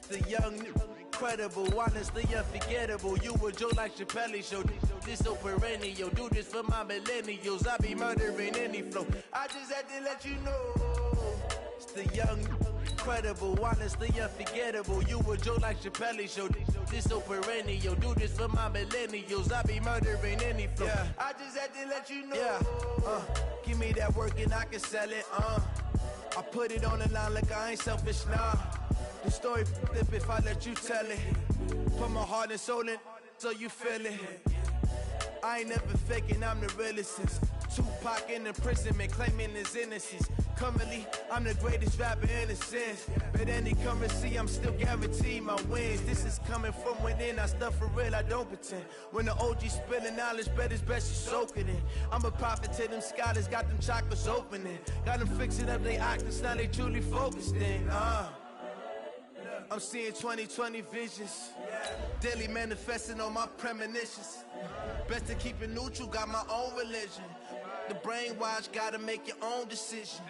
The young, incredible, honestly unforgettable. You a joke like Chappelle show. This so perennial. Do this for my millennials. I be murdering any flow. I just had to let you know. It's the young, incredible, honestly unforgettable. You a joke like Chappelle show. This so perennial. Do this for my millennials. I be murdering any flow. Yeah. I just had to let you know. Yeah. Give me that work and I can sell it. I put it on the line like I ain't selfish, nah. The story flip if I let you tell it. Put my heart and soul in so you feel it. I ain't never faking, I'm the realest since Tupac in imprisonment, claiming his innocence. Currently, I'm the greatest rapper in a sense. But any currency, I'm still guaranteed my wins. This is coming from within, I stuff for real, I don't pretend. When the OG spilling knowledge, bet it's best you soak it in. I'm a prophet to them scholars, got them chakras opening. Got them fixing up they octaves, now they truly focused in. I'm seeing 2020 visions, daily manifesting on my premonitions. Best to keep it neutral, got my own religion. The brainwash, gotta make your own decision.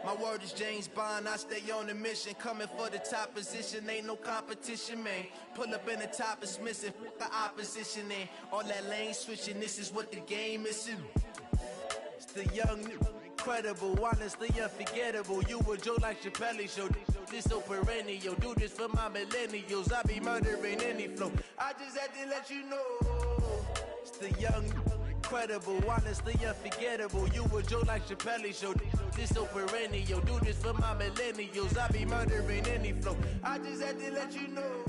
My word is James Bond, I stay on the mission. Coming for the top position, ain't no competition, man. Pull up in the top, it's missing, the opposition in. All that lane switching, this is what the game is. It's the young, incredible, honestly unforgettable. You a joke like Chappelle show. This so perennial. Do this for my millennials. I be murdering any flow. I just had to let you know. It's the young, incredible, honestly unforgettable. You a joke like Chappelle show. This so perennial. Do this for my millennials. I be murdering any flow. I just had to let you know.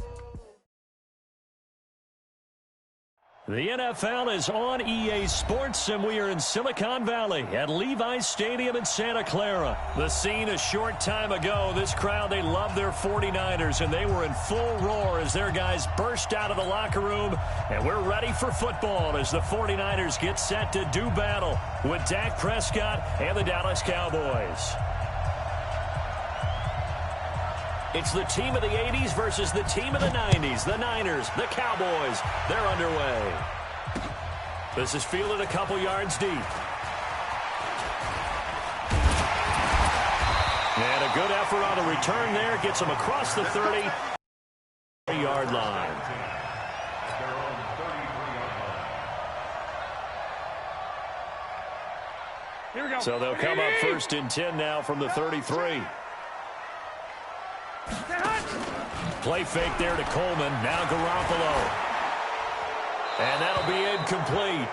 The NFL is on EA Sports, and we are in Silicon Valley at Levi's Stadium in Santa Clara. The scene a short time ago, this crowd, they love their 49ers, and they were in full roar as their guys burst out of the locker room, and we're ready for football as the 49ers get set to do battle with Dak Prescott and the Dallas Cowboys. It's the team of the 80s versus the team of the 90s. The Niners, the Cowboys, they're underway. This is fielded a couple yards deep. And a good effort on the return there. Gets them across the 30-yard line. Here we go. So they'll come up 1st and 10 now from the 33. Play fake there to Coleman. Now Garoppolo. And that'll be incomplete.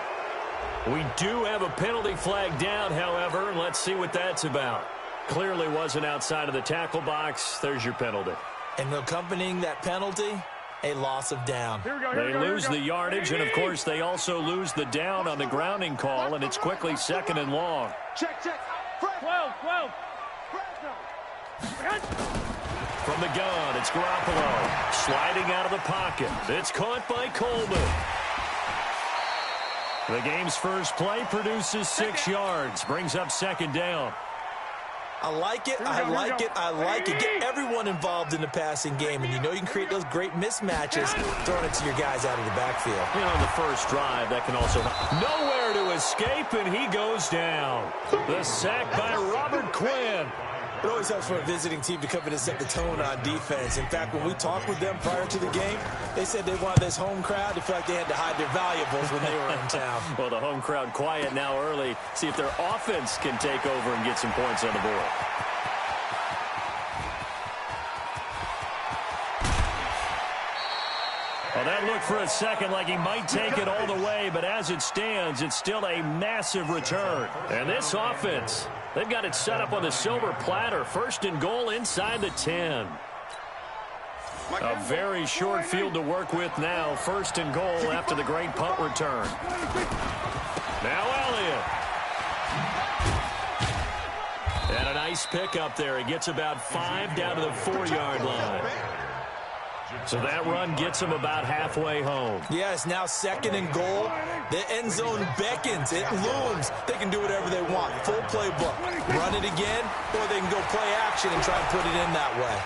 We do have a penalty flag down, however. Let's see what that's about. Clearly wasn't outside of the tackle box. There's your penalty. And accompanying that penalty, a loss of down. They lose the yardage, and, of course, they also lose the down on the grounding call, and it's quickly 2nd and long. Check. 12. From the gun, it's Garoppolo. Sliding out of the pocket. It's caught by Coleman. The game's first play produces 6 yards. Brings up 2nd down. I like it. Get everyone involved in the passing game, and you know you can create those great mismatches throwing it to your guys out of the backfield. You know, on the first drive, that can also nowhere to escape, and he goes down. The sack by Robert Quinn. It always helps for a visiting team to come in and set the tone on defense. In fact, when we talked with them prior to the game, they said they wanted this home crowd to feel like they had to hide their valuables when they were in town. Well, the home crowd quiet now early. See if their offense can take over and get some points on the board. Well, that looked for a second like he might take it all the way, but as it stands, it's still a massive return. And this offense, they've got it set up on the silver platter. 1st and goal inside the 10. A very short field to work with now. 1st and goal after the great punt return. Now Elliott. And a nice pick up there. He gets about 5 down to the 4-yard line. So that run gets him about halfway home. Yes, now 2nd and goal. The end zone beckons. It looms. They can do whatever they want. Full playbook. Run it again, or they can go play action and try and put it in that way.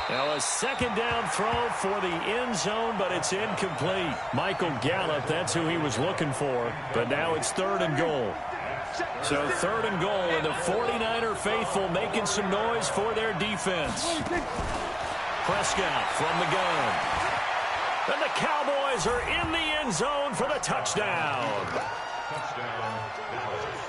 Now a 2nd down throw for the end zone, but it's incomplete. Michael Gallup, that's who he was looking for. But now it's 3rd and goal. So 3rd and goal in the 49er faithful making some noise for their defense. Prescott from the gun. And the Cowboys are in the end zone for the touchdown.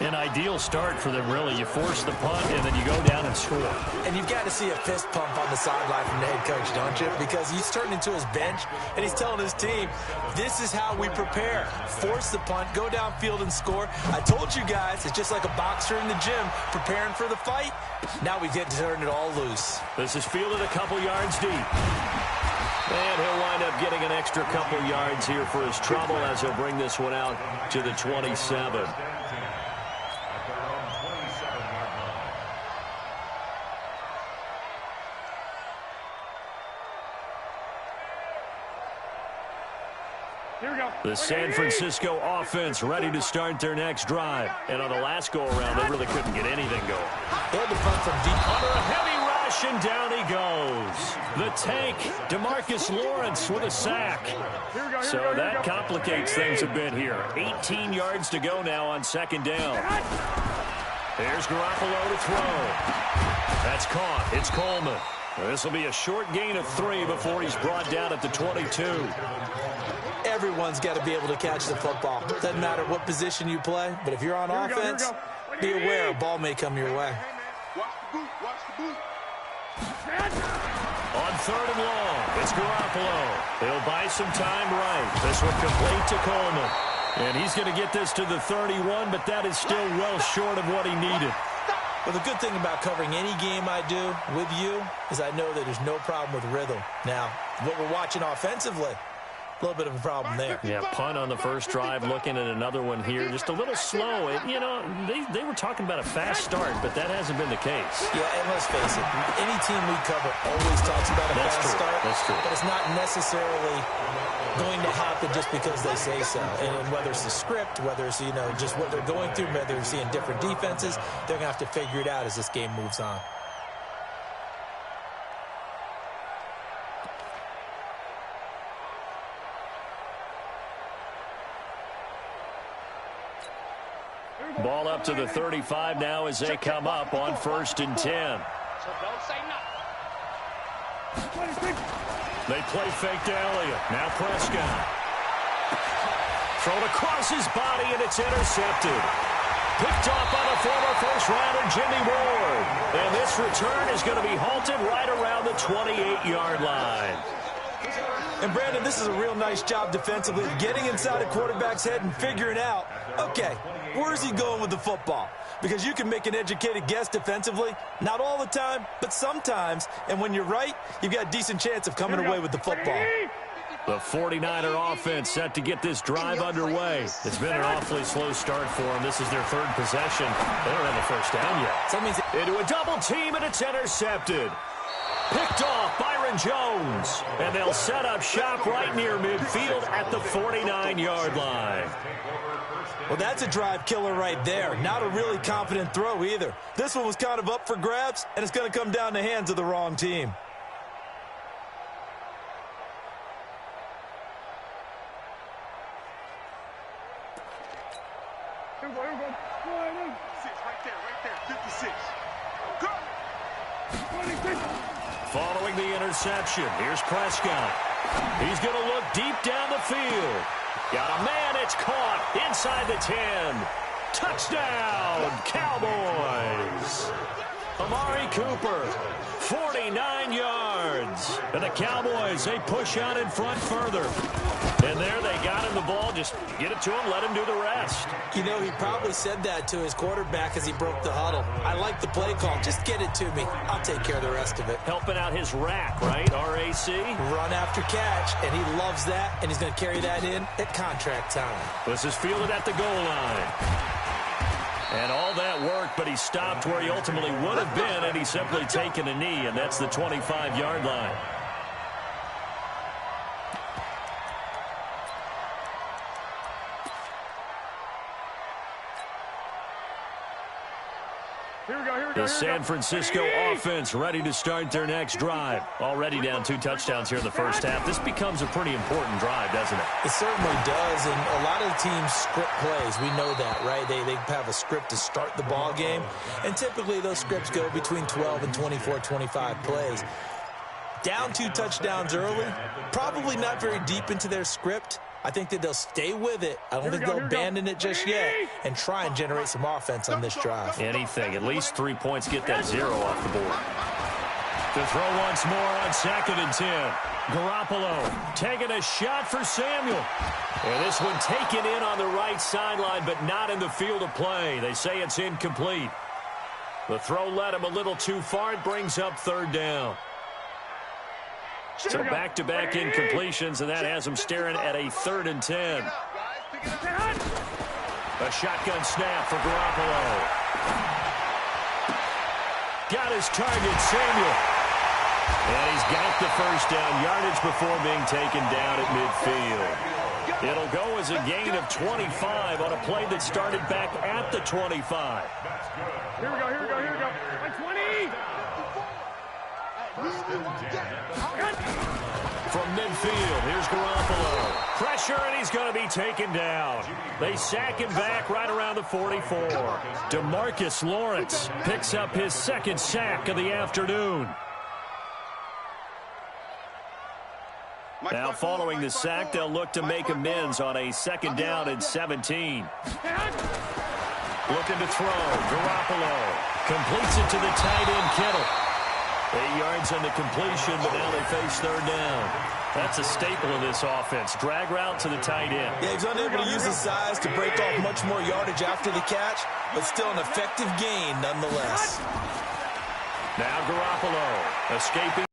An ideal start for them, really. You force the punt, and then you go down and score. And you've got to see a fist pump on the sideline from the head coach, don't you? Because he's turned into his bench, and he's telling his team, this is how we prepare. Force the punt, go downfield and score. I told you guys, it's just like a boxer in the gym preparing for the fight. Now we get to turn it all loose. This is fielded a couple yards deep. And he'll wind up getting an extra couple yards here for his trouble as he'll bring this one out to the 27. Here we go. The San Francisco offense ready to start their next drive. And on the last go-around, they really couldn't get anything going. They had to punt from deep. Under a heavy rush, and down he goes. The tank, DeMarcus Lawrence with a sack. So that complicates things a bit here. 18 yards to go now on second down. Here's Garoppolo to throw. That's caught. It's Coleman. This will be a short gain of 3 before he's brought down at the 22. Everyone's got to be able to catch the football. Doesn't matter what position you play, but if you're on offense, be aware a ball may come your way. On third and long, it's Garoppolo. He'll buy some time right. This one complete to Coleman. And he's going to get this to the 31, but that is still well short of what he needed. Well, the good thing about covering any game I do with you is I know that there's no problem with rhythm. Now, what we're watching offensively, a little bit of a problem there. Yeah, punt on the first drive, looking at another one here. Just a little slow. You know, they were talking about a fast start, but that hasn't been the case. Yeah, and let's face it, any team we cover always talks about a fast start. That's true. But it's not necessarily going to happen just because they say so. And whether it's the script, whether it's, you know, just what they're going through, whether they're seeing different defenses, they're going to have to figure it out as this game moves on. Ball up to the 35 now as they come up on 1st and 10. So don't say nothing. They play fake to Elliott. Now Prescott. Thrown across his body, and it's intercepted. Picked off by the former first-rounder Jimmy Ward. And this return is going to be halted right around the 28-yard line. And, Brandon, this is a real nice job defensively, getting inside a quarterback's head and figuring out, okay, where's he going with the football? Because you can make an educated guess defensively, not all the time, but sometimes. And when you're right, you've got a decent chance of coming away with the football. The 49er offense set to get this drive underway. It's been an awfully slow start for them. This is their 3rd possession. They don't have a first down yet. So that means into a double team, and it's intercepted. Picked off Byron Jones. And they'll set up shop right near midfield at the 49-yard line. well, that's a drive killer right there. Not a really confident throw either. This one was kind of up for grabs, and it's going to come down the hands of the wrong team. Here we go. Right there, 56. Go! 26. Following the interception, here's Prescott. He's going to look deep down the field. Got a man, it's caught inside the 10. Touchdown, Cowboys. Amari Cooper, 49 yards. And the Cowboys, they push out in front further. And there they got him the ball. Just get it to him, let him do the rest. You know, he probably said that to his quarterback as he broke the huddle. I like the play call. Just get it to me. I'll take care of the rest of it. Helping out his rack, right? R-A-C? Run after catch, and he loves that, and he's going to carry that in at contract time. This is fielded at the goal line. And all that work, but he stopped where he ultimately would have been, and he's simply taken a knee, and that's the 25-yard line. Here we The San Francisco offense ready to start their next drive. Already down 2 touchdowns here in the first half. This becomes a pretty important drive, doesn't it? It certainly does, and a lot of the teams script plays. We know that, right? They have a script to start the ball game, and typically those scripts go between 12 and 24, 25 plays. Down 2 touchdowns early, probably not very deep into their script. I think that they'll stay with it. I don't think they'll abandon it just yet and try and generate some offense on this drive. Anything. At least 3 points. Get that 0 off the board. To throw once more on 2nd and 10. Garoppolo taking a shot for Samuel. And this one taken in on the right sideline, but not in the field of play. They say it's incomplete. The throw led him a little too far. It brings up 3rd down. So back-to-back incompletions, and that has him staring at a 3rd and 10. A shotgun snap for Garoppolo. Got his target, Samuel. And he's got the first down yardage before being taken down at midfield. It'll go as a gain of 25 on a play that started back at the 25. Here we go. 20! From midfield, here's Garoppolo. Pressure, and he's going to be taken down. They sack him back right around the 44. DeMarcus Lawrence picks up his 2nd sack of the afternoon. Now, following the sack, they'll look to make amends on a 2nd down and 17. Looking to throw. Garoppolo completes it to the tight end, Kittle. 8 yards on the completion, but now they face 3rd down. That's a staple of this offense. Drag route to the tight end. Yeah, he's unable to use his size to break off much more yardage after the catch, but still an effective gain nonetheless. Now Garoppolo escaping.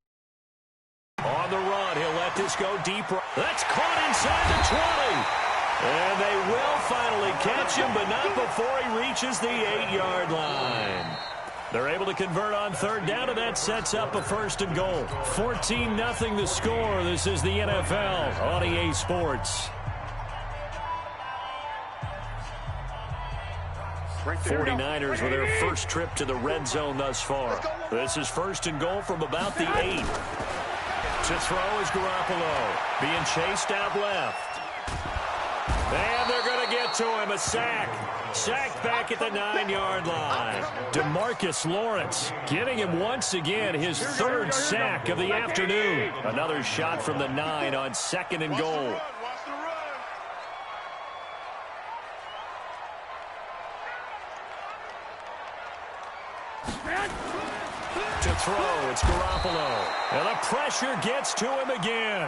On the run, he'll let this go deep. That's caught inside the 20. And they will finally catch him, but not before he reaches the 8-yard line. They're able to convert on 3rd down, and that sets up a 1st and goal. 14-0 the score. This is the NFL on EA Sports. 49ers with their first trip to the red zone thus far. This is 1st and goal from about the 8. To throw is Garoppolo, being chased out left. And they're going to get to him. A sack. Sacked back at the 9-yard line. DeMarcus Lawrence getting him once again his 3rd sack of the afternoon. Another shot from the 9 on 2nd and goal. To throw, it's Garoppolo. And the pressure gets to him again.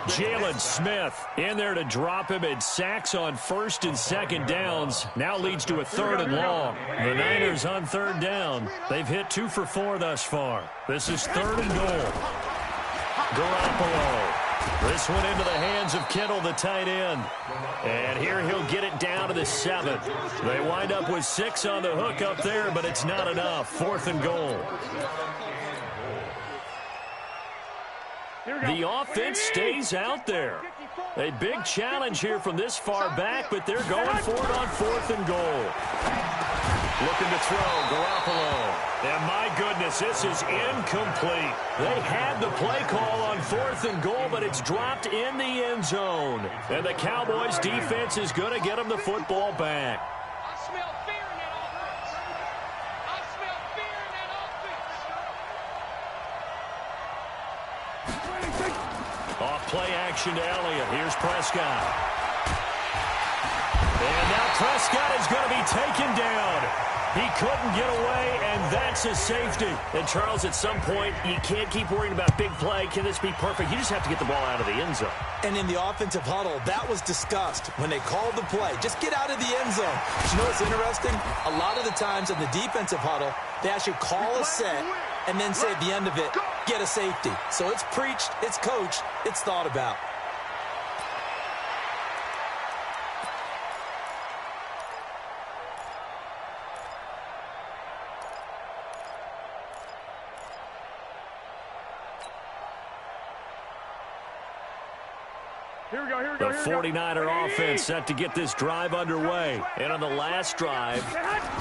Jalen Smith in there to drop him, and sacks on 1st and 2nd downs. Now leads to a 3rd and long. The Niners on 3rd down. They've hit 2 for 4 thus far. This is 3rd and goal. Garoppolo. This one into the hands of Kittle, the tight end. And here he'll get it down to the 7. They wind up with 6 on the hook up there, but it's not enough. 4th and goal. The offense stays out there. A big challenge here from this far back, but they're going for it on 4th and goal. Looking to throw, Garoppolo. And my goodness, this is incomplete. They had the play call on 4th and goal, but it's dropped in the end zone. And the Cowboys defense is going to get them the football back. I smell fear in that offense. I smell fear in that offense. Off play action to Elliott. Here's Prescott. And now Prescott is going to be taken down. He couldn't get away, and that's a safety. And, Charles, at some point, you can't keep worrying about big play. Can this be perfect? You just have to get the ball out of the end zone. And in the offensive huddle, that was discussed when they called the play. Just get out of the end zone. But you know what's interesting? A lot of the times in the defensive huddle, they actually call a set and then say at the end of it, get a safety. So it's preached, it's coached, it's thought about. The 49er offense set to get this drive underway. And on the last drive,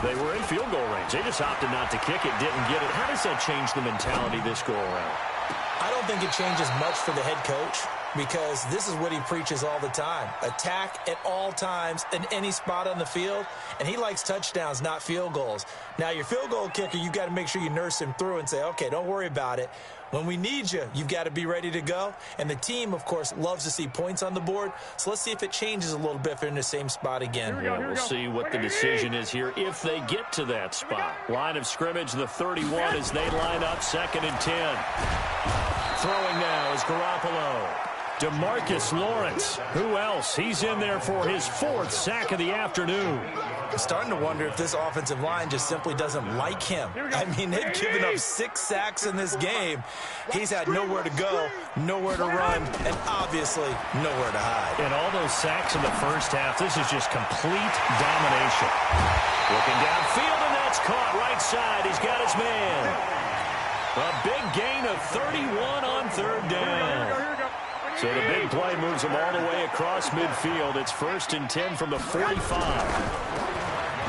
They were in field goal range. They just opted not to kick it, didn't get it. How does that change the mentality this go around? I don't think it changes much for the head coach because this is what he preaches all the time. Attack at all times in any spot on the field, and he likes touchdowns, not field goals. Now, your field goal kicker, you've got to make sure you nurse him through and say, okay, don't worry about it. When we need you, you've got to be ready to go. And the team, of course, loves to see points on the board. So let's see if it changes a little bit if they're in the same spot again. Yeah, we'll see what the decision is here if they get to that spot. Line of scrimmage, the 31 as they line up, 2nd and 10. Throwing now is Garoppolo. DeMarcus Lawrence. Who else? He's in there for his 4th sack of the afternoon. I'm starting to wonder if this offensive line just simply doesn't like him. I mean, they've given up 6 sacks in this game. He's had nowhere to go, nowhere to run, and obviously nowhere to hide. And all those sacks in the first half, this is just complete domination. Looking downfield, and that's caught right side. He's got his man. A big gain of 31 on 3rd down. So the big play moves them all the way across midfield. It's 1st and 10 from the 45.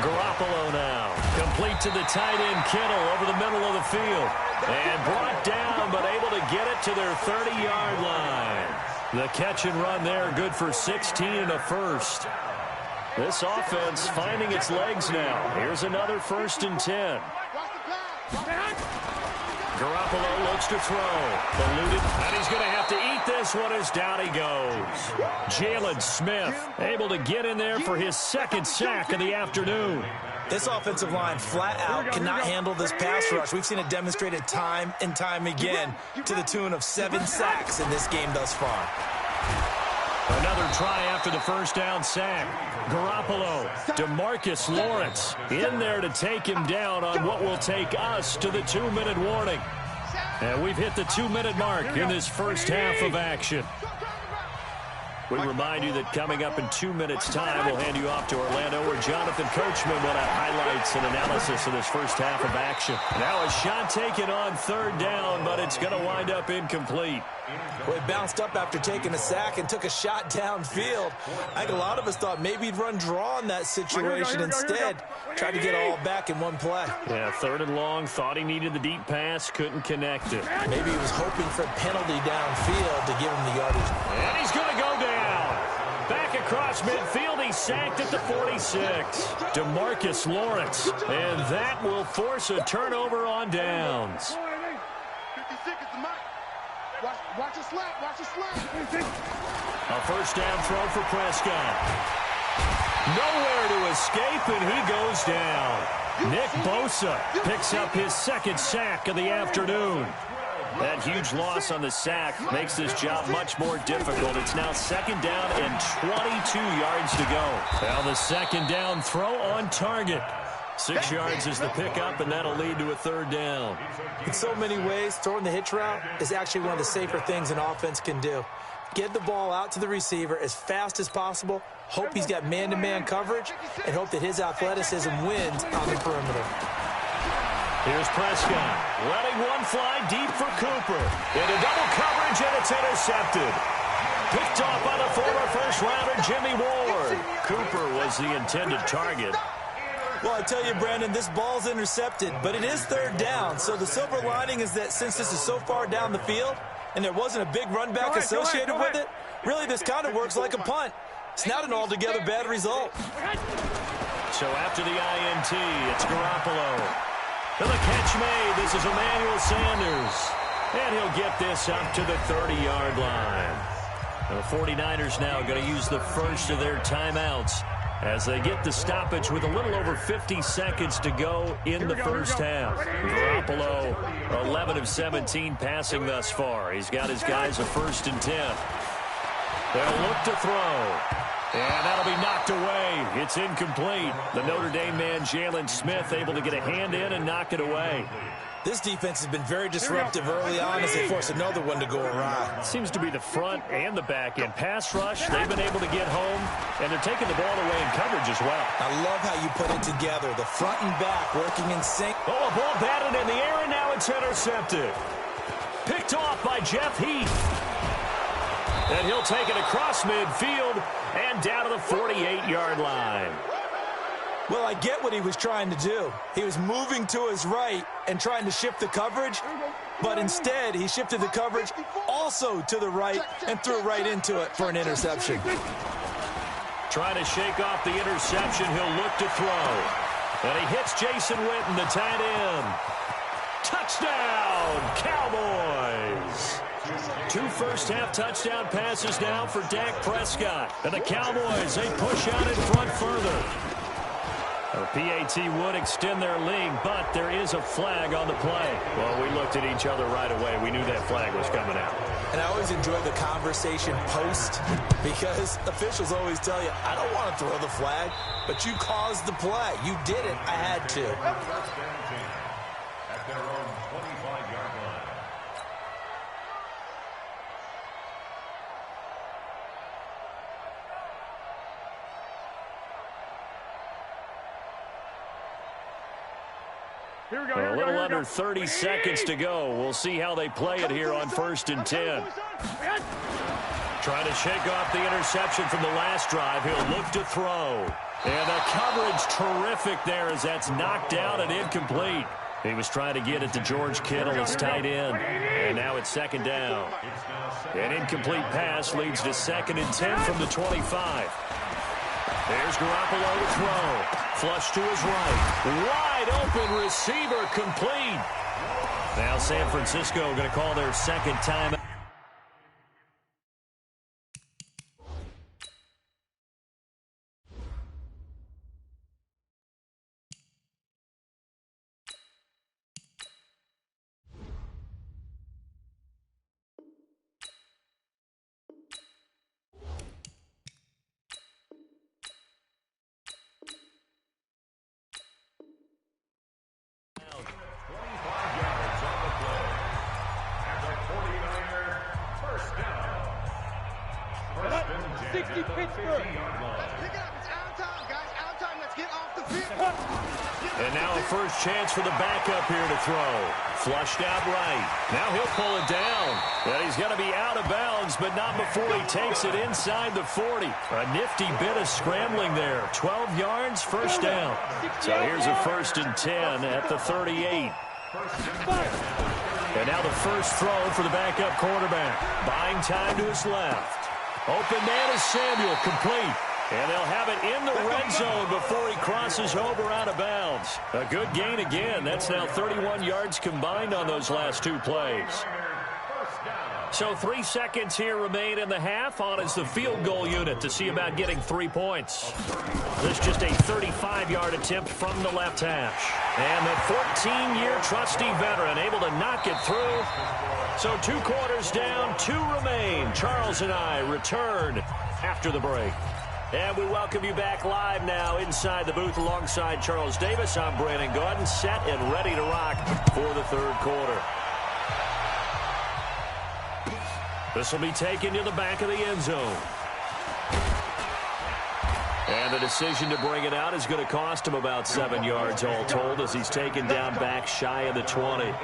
Garoppolo now. Complete to the tight end, Kittle, over the middle of the field. And brought down, but able to get it to their 30-yard line. The catch and run there, good for 16 and a first. This offense finding its legs now. Here's another 1st and 10. Garoppolo looks to throw. Eluded, and he's going to have to eat this one as down he goes. Jalen Smith able to get in there for his 2nd sack of the afternoon. This offensive line flat out cannot handle this pass rush. We've seen it demonstrated time and time again to the tune of 7 sacks in this game thus far. Another try after the 1st down sack. Garoppolo, DeMarcus Lawrence in there to take him down on what will take us to the 2-minute warning. And we've hit the 2-minute mark in this first half of action. We remind you that coming up in 2 minutes' time, we'll hand you off to Orlando, where Jonathan Coachman will have highlights and analysis of this first half of action. Now a shot taken on 3rd down, but it's going to wind up incomplete. Well, he bounced up after taking a sack and took a shot downfield. I think a lot of us thought maybe he'd run draw in that situation. Instead, tried to get all back in one play. Yeah, 3rd and long, thought he needed the deep pass, couldn't connect it. Maybe he was hoping for a penalty downfield to give him the yardage. And he's going to go down. Back across midfield, he's sacked at the 46. DeMarcus Lawrence, and that will force a turnover on downs. 56 is the mark. Watch a slap. Watch a slap. A 1st down throw for Prescott. Nowhere to escape, and he goes down. Nick Bosa picks up his 2nd sack of the afternoon. That huge loss on the sack makes this job much more difficult. It's now 2nd down and 22 yards to go. Now the 2nd down throw on target. 6 yards is the pickup, and that'll lead to a 3rd down. In so many ways, throwing the hitch route is actually one of the safer things an offense can do. Get the ball out to the receiver as fast as possible, hope he's got man-to-man coverage, and hope that his athleticism wins on the perimeter. Here's Prescott, letting one fly deep for Cooper. Into double coverage, and it's intercepted. Picked off by the former first-rounder Jimmy Ward. Cooper was the intended target. Well, I tell you, Brandon, this ball's intercepted, but it is 3rd down. So the silver lining is that since this is so far down the field and there wasn't a big run back associated with it, really this kind of works like a punt. It's not an altogether bad result. So after the INT, it's Garoppolo. And the catch made. This is Emmanuel Sanders. And he'll get this up to the 30-yard line. The 49ers now going to use the first of their timeouts as they get the stoppage with a little over 50 seconds to go in the first half. Garoppolo, 11 of 17 passing thus far. He's got his guys a 1st and 10. They'll look to throw. And that'll be knocked away. It's incomplete. The Notre Dame man, Jalen Smith, able to get a hand in and knock it away. This defense has been very disruptive early on as they force another one to go awry. Seems to be the front and the back end. Pass rush, they've been able to get home, and they're taking the ball away in coverage as well. I love how you put it together. The front and back working in sync. Oh, a ball batted in the air, and now it's intercepted. Picked off by Jeff Heath. And he'll take it across midfield and down to the 48-yard line. Well, I get what he was trying to do. He was moving to his right and trying to shift the coverage, but instead he shifted the coverage also to the right and threw right into it for an interception. Trying to shake off the interception, he'll look to throw. And he hits Jason Witten, the tight end. Touchdown, Cowboys! 2 first-half touchdown passes now for Dak Prescott. And the Cowboys, they push out in front further. The PAT would extend their lead, but there is a flag on the play. Well, we looked at each other right away. We knew that flag was coming out. And I always enjoy the conversation post because officials always tell you, I don't want to throw the flag, but you caused the play. You did it. I had to. At their own 25-yard line. Here we go. A little under 30 seconds to go. We'll see how they play it here on 1st and 10. Trying to shake off the interception from the last drive. He'll look to throw. And the coverage terrific there as that's knocked out and incomplete. He was trying to get it to George Kittle, his tight end. And now it's 2nd down. An incomplete pass leads to 2nd and 10 from the 25. There's Garoppolo to throw. Flush to his right. Wide open receiver complete. Now San Francisco going to call their 2nd timeout. And now a first chance for the backup here to throw. Flushed out right. Now he'll pull it down. And he's going to be out of bounds, but not before he takes it inside the 40. A nifty bit of scrambling there. 12 yards, 1st down. So here's a 1st and 10 at the 38. And now the first throw for the backup quarterback. Buying time to his left. Open man is Samuel, complete. And they'll have it in the red zone before he crosses over out of bounds. A good gain again. That's now 31 yards combined on those last 2 plays. So 3 seconds here remain in the half. On is the field goal unit to see about getting 3 points. This just a 35-yard attempt from the left hash. And the 14-year trusty veteran able to knock it through. So 2 quarters down, 2 remain. Charles and I return after the break. And we welcome you back live now inside the booth alongside Charles Davis. I'm Brandon Gordon, set and ready to rock for the 3rd quarter. This will be taken to the back of the end zone. And the decision to bring it out is going to cost him about 7 yards all told as he's taken down back shy of the 20.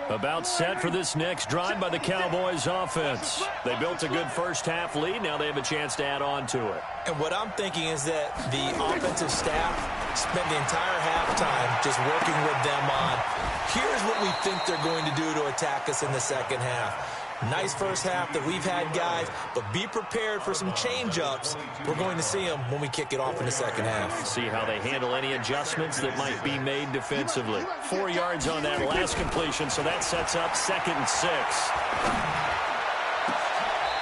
About set for this next drive by the Cowboys offense. They built a good first-half lead. Now they have a chance to add on to it. And what I'm thinking is that the offensive staff spent the entire halftime just working with them on, here's what we think they're going to do to attack us in the 2nd half. Nice first half that we've had, guys, but be prepared for some change-ups. We're going to see them when we kick it off in the 2nd half. See how they handle any adjustments that might be made defensively. 4 yards on that last completion, so that sets up 2nd and 6.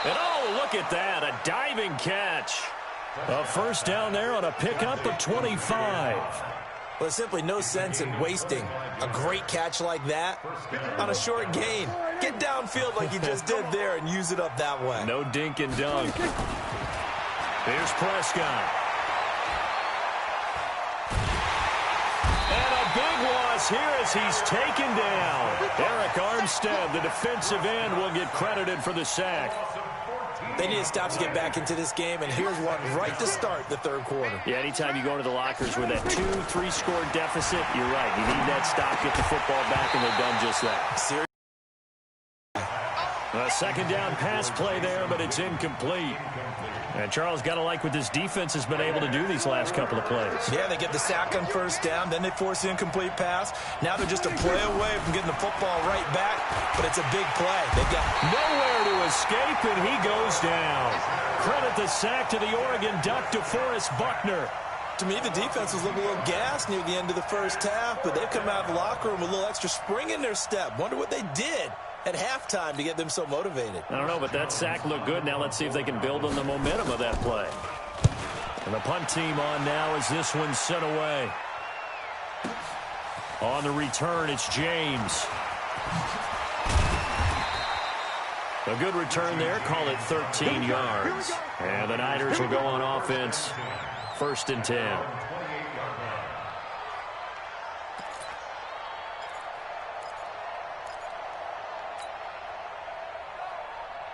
And oh, look at that, a diving catch. A first down there on a pickup of 25. Well, there's simply no sense in wasting a great catch like that on a short gain. Get downfield like you just did there and use it up that way. No dink and dunk. Here's Prescott. And a big loss here as he's taken down. Eric Armstead, the defensive end, will get credited for the sack. They need to stop to get back into this game, and here's one right to start the 3rd quarter. Yeah, anytime you go into the lockers with that 2-3 score deficit, you're right. You need that stop, get the football back, and they've done just that. A second down pass play there, but it's incomplete. And Charles, got to like what this defense has been able to do these last couple of plays. Yeah, they get the sack on first down, then they force the incomplete pass. Now they're just a play away from getting the football right back, but it's a big play. They've got nowhere to escape, and he goes down. Credit the sack to the Oregon Duck, DeForest Buckner. To me, the defense was looking a little gassed near the end of the first half, but they've come out of the locker room with a little extra spring in their step. Wonder what they did at halftime to get them so motivated. I don't know, but that sack looked good. Now let's see if they can build on the momentum of that play. And the punt team on now as this one's sent away. On the return, it's James. A good return there. Call it 13 yards. And the Niners will go on offense. 1st and 10.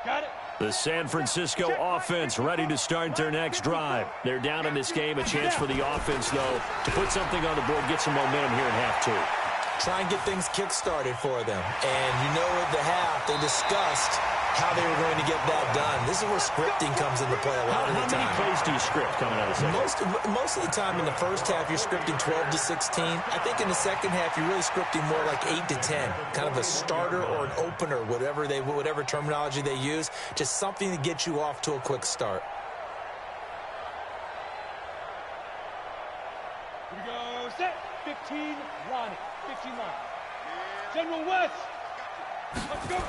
Got it. The San Francisco offense ready to start their next drive. They're down in this game. A chance for the offense, though, to put something on the board, get some momentum here in half two. Try and get things kick-started for them. And you know at the half, they discussed how they were going to get that done. This is where scripting comes into play a lot of the time. How many plays do you script coming out of the second? Most of the time in the first half, you're scripting 12 to 16. I think in the second half, you're really scripting more like 8 to 10. Kind of a starter or an opener, whatever terminology they use. Just something to get you off to a quick start. Here we go. Set. 15 line. 15 line. General West. Let's go.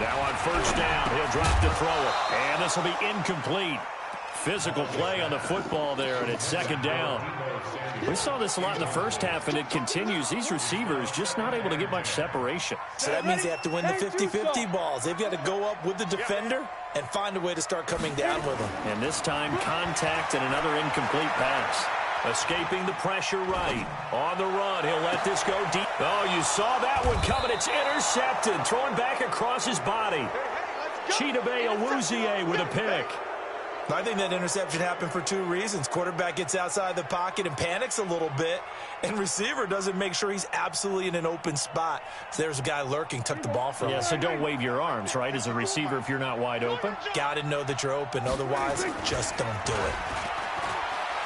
Now on first down, he'll drop to throw it. And this will be incomplete. Physical play on the football there, and it's second down. We saw this a lot in the first half, and it continues. These receivers just not able to get much separation. So that means they have to win the 50-50 balls. They've got to go up with the defender and find a way to start coming down with them. And this time, contact and another incomplete pass. Escaping the pressure right. On the run, he'll let this go deep. Oh, you saw that one coming. It's intercepted. Thrown back across his body. Chidobe Awuzie with a pick. I think that interception happened for 2 reasons. Quarterback gets outside the pocket and panics a little bit, and receiver doesn't make sure he's absolutely in an open spot. So there's a guy lurking, took the ball from him. Yeah, so don't wave your arms, right, as a receiver if you're not wide open. Got to know that you're open. Otherwise, just don't do it.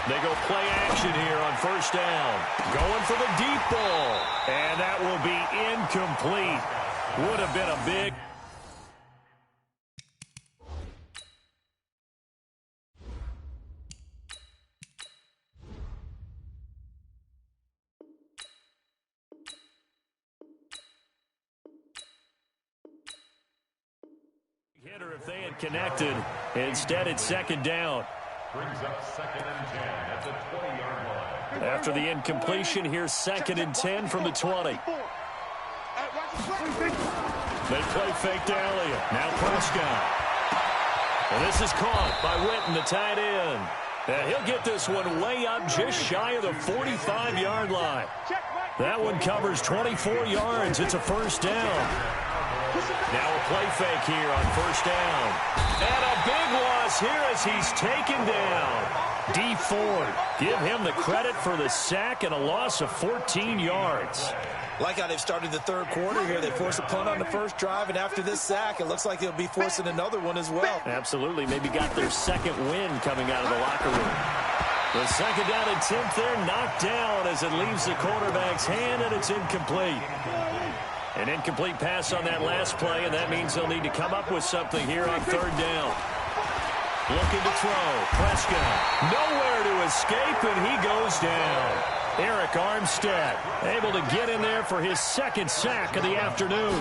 They go play action here on first down. Going for the deep ball. And that will be incomplete. Would have been a big... hitter if they had connected. Instead, it's second down. Brings up 2nd and 10 at the 20-yard line. After the incompletion, here's 2nd and 10 from the 20. They play fake to Elliott. Now Prescott. And this is caught by Witten, the tight end. And he'll get this one way up just shy of the 45-yard line. That one covers 24 yards. It's a first down. Now a play fake here on first down. And a big loss here as he's taken down. D Ford, give him the credit for the sack and a loss of 14 yards. Like how they've started the third quarter here. They force a punt on the first drive, and after this sack, it looks like they'll be forcing another one as well. Absolutely. Maybe got their second win coming out of the locker room. The second down attempt there knocked down as it leaves the quarterback's hand, and it's incomplete. An incomplete pass on that last play, and that means they'll need to come up with something here on third down. Looking to throw. Prescott. Nowhere to escape, and he goes down. Eric Armstead able to get in there for his second sack of the afternoon.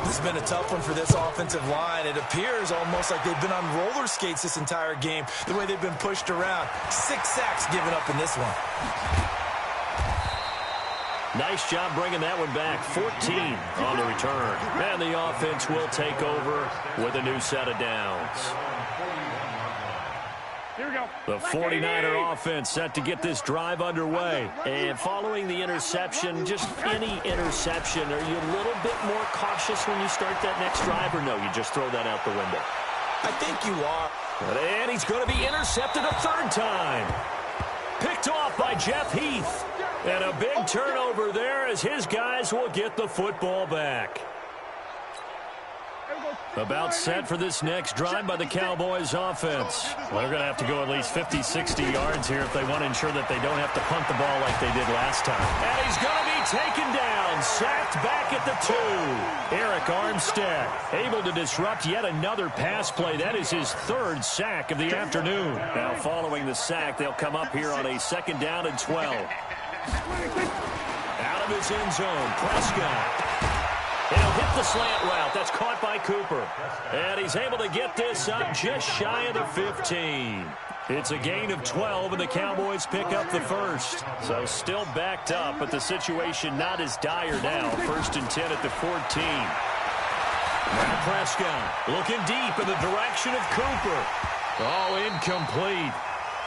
This has been a tough one for this offensive line. It appears almost like they've been on roller skates this entire game, the way they've been pushed around. 6 sacks given up in this one. Nice job bringing that one back. 14 on the return. And the offense will take over with a new set of downs. Here we go. The 49er offense set to get this drive underway. And following the interception, just any interception, are you a little bit more cautious when you start that next drive, or no, you just throw that out the window? I think you are. And he's going to be intercepted a third time. Picked off by Jeff Heath. And a big turnover there as his guys will get the football back. About set for this next drive by the Cowboys offense. Well, they're going to have to go at least 50, 60 yards here if they want to ensure that they don't have to punt the ball like they did last time. And he's going to be taken down, sacked back at the 2. Eric Armstead able to disrupt yet another pass play. That is his 3rd sack of the afternoon. Now following the sack, they'll come up here on a 2nd down and 12. Out of his end zone, Prescott. He'll hit the slant route. That's caught by Cooper. And he's able to get this up just shy of the 15. It's a gain of 12, and the Cowboys pick up the 1st. So still backed up, but the situation not as dire now. 1st and 10 at the 14. Now Prescott looking deep in the direction of Cooper. Oh, incomplete.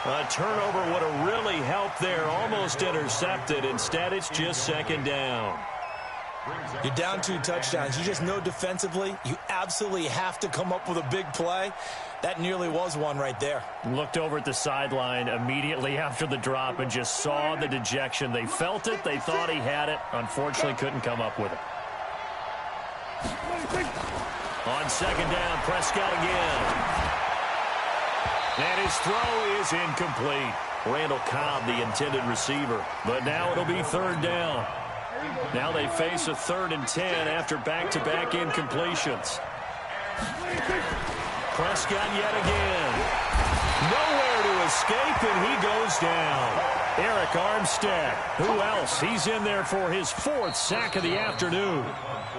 A turnover would have really helped there. Almost intercepted. Instead, it's just 2nd down. You're down 2 touchdowns. You just know defensively you absolutely have to come up with a big play. That nearly was one right there. Looked over at the sideline immediately after the drop and just saw the dejection. They felt it. They thought he had it. Unfortunately, couldn't come up with it. On 2nd down, Prescott again. And his throw is incomplete. Randall Cobb, the intended receiver. But now it'll be 3rd down. Now they face a 3rd and 10 after back-to-back incompletions. Prescott yet again. Nowhere to escape, and he goes down. Eric Armstead. Who else? He's in there for his 4th sack of the afternoon.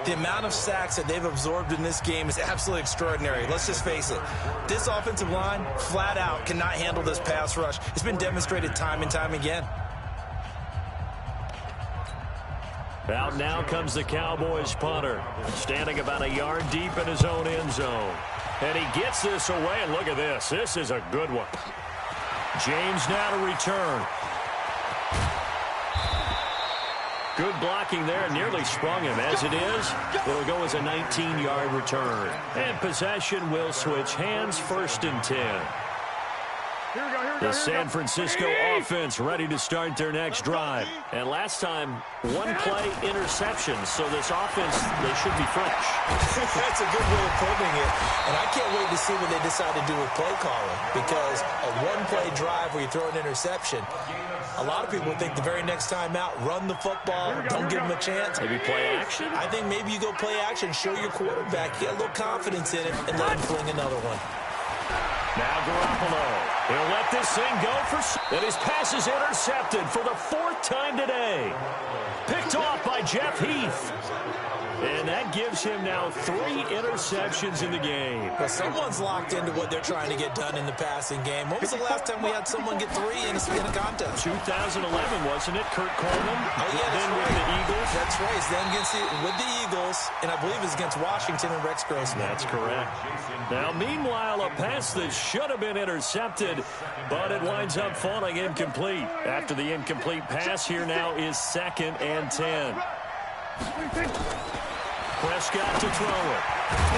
The amount of sacks that they've absorbed in this game is absolutely extraordinary. Let's just face it. This offensive line, flat out, cannot handle this pass rush. It's been demonstrated time and time again. Out now comes the Cowboys punter, standing about a yard deep in his own end zone. And he gets this away, and look at this. This is a good one. James now to return. Good blocking there, nearly sprung him. As it is, it'll go as a 19-yard return. And possession will switch hands, 1st and 10. The San Francisco offense ready to start their next drive. And last time, 1-play interception. So this offense, they should be fresh. That's a good way of putting it. And I can't wait to see what they decide to do with play calling. Because a 1-play drive where you throw an interception, a lot of people think the very next time out, run the football, don't give them a chance. Maybe play action? I think maybe you go play action, show your quarterback, get a little confidence in it, and let him fling another one. Now Garoppolo. He'll let this thing go for... And his pass is intercepted for the 4th time today. Picked off by Jeff Heath. And that gives him now 3 interceptions in the game. Well, someone's locked into what they're trying to get done in the passing game. When was the last time we had someone get 3 in a contest? 2011, wasn't it? Kurt Coleman. Oh, yeah, then with the Eagles. That's right. Then with the Eagles, and I believe it's against Washington and Rex Grossman. That's correct. Now, meanwhile, a pass that should have been intercepted, but it winds up falling incomplete. After the incomplete pass, here now is 2nd and 10. Prescott to throw it.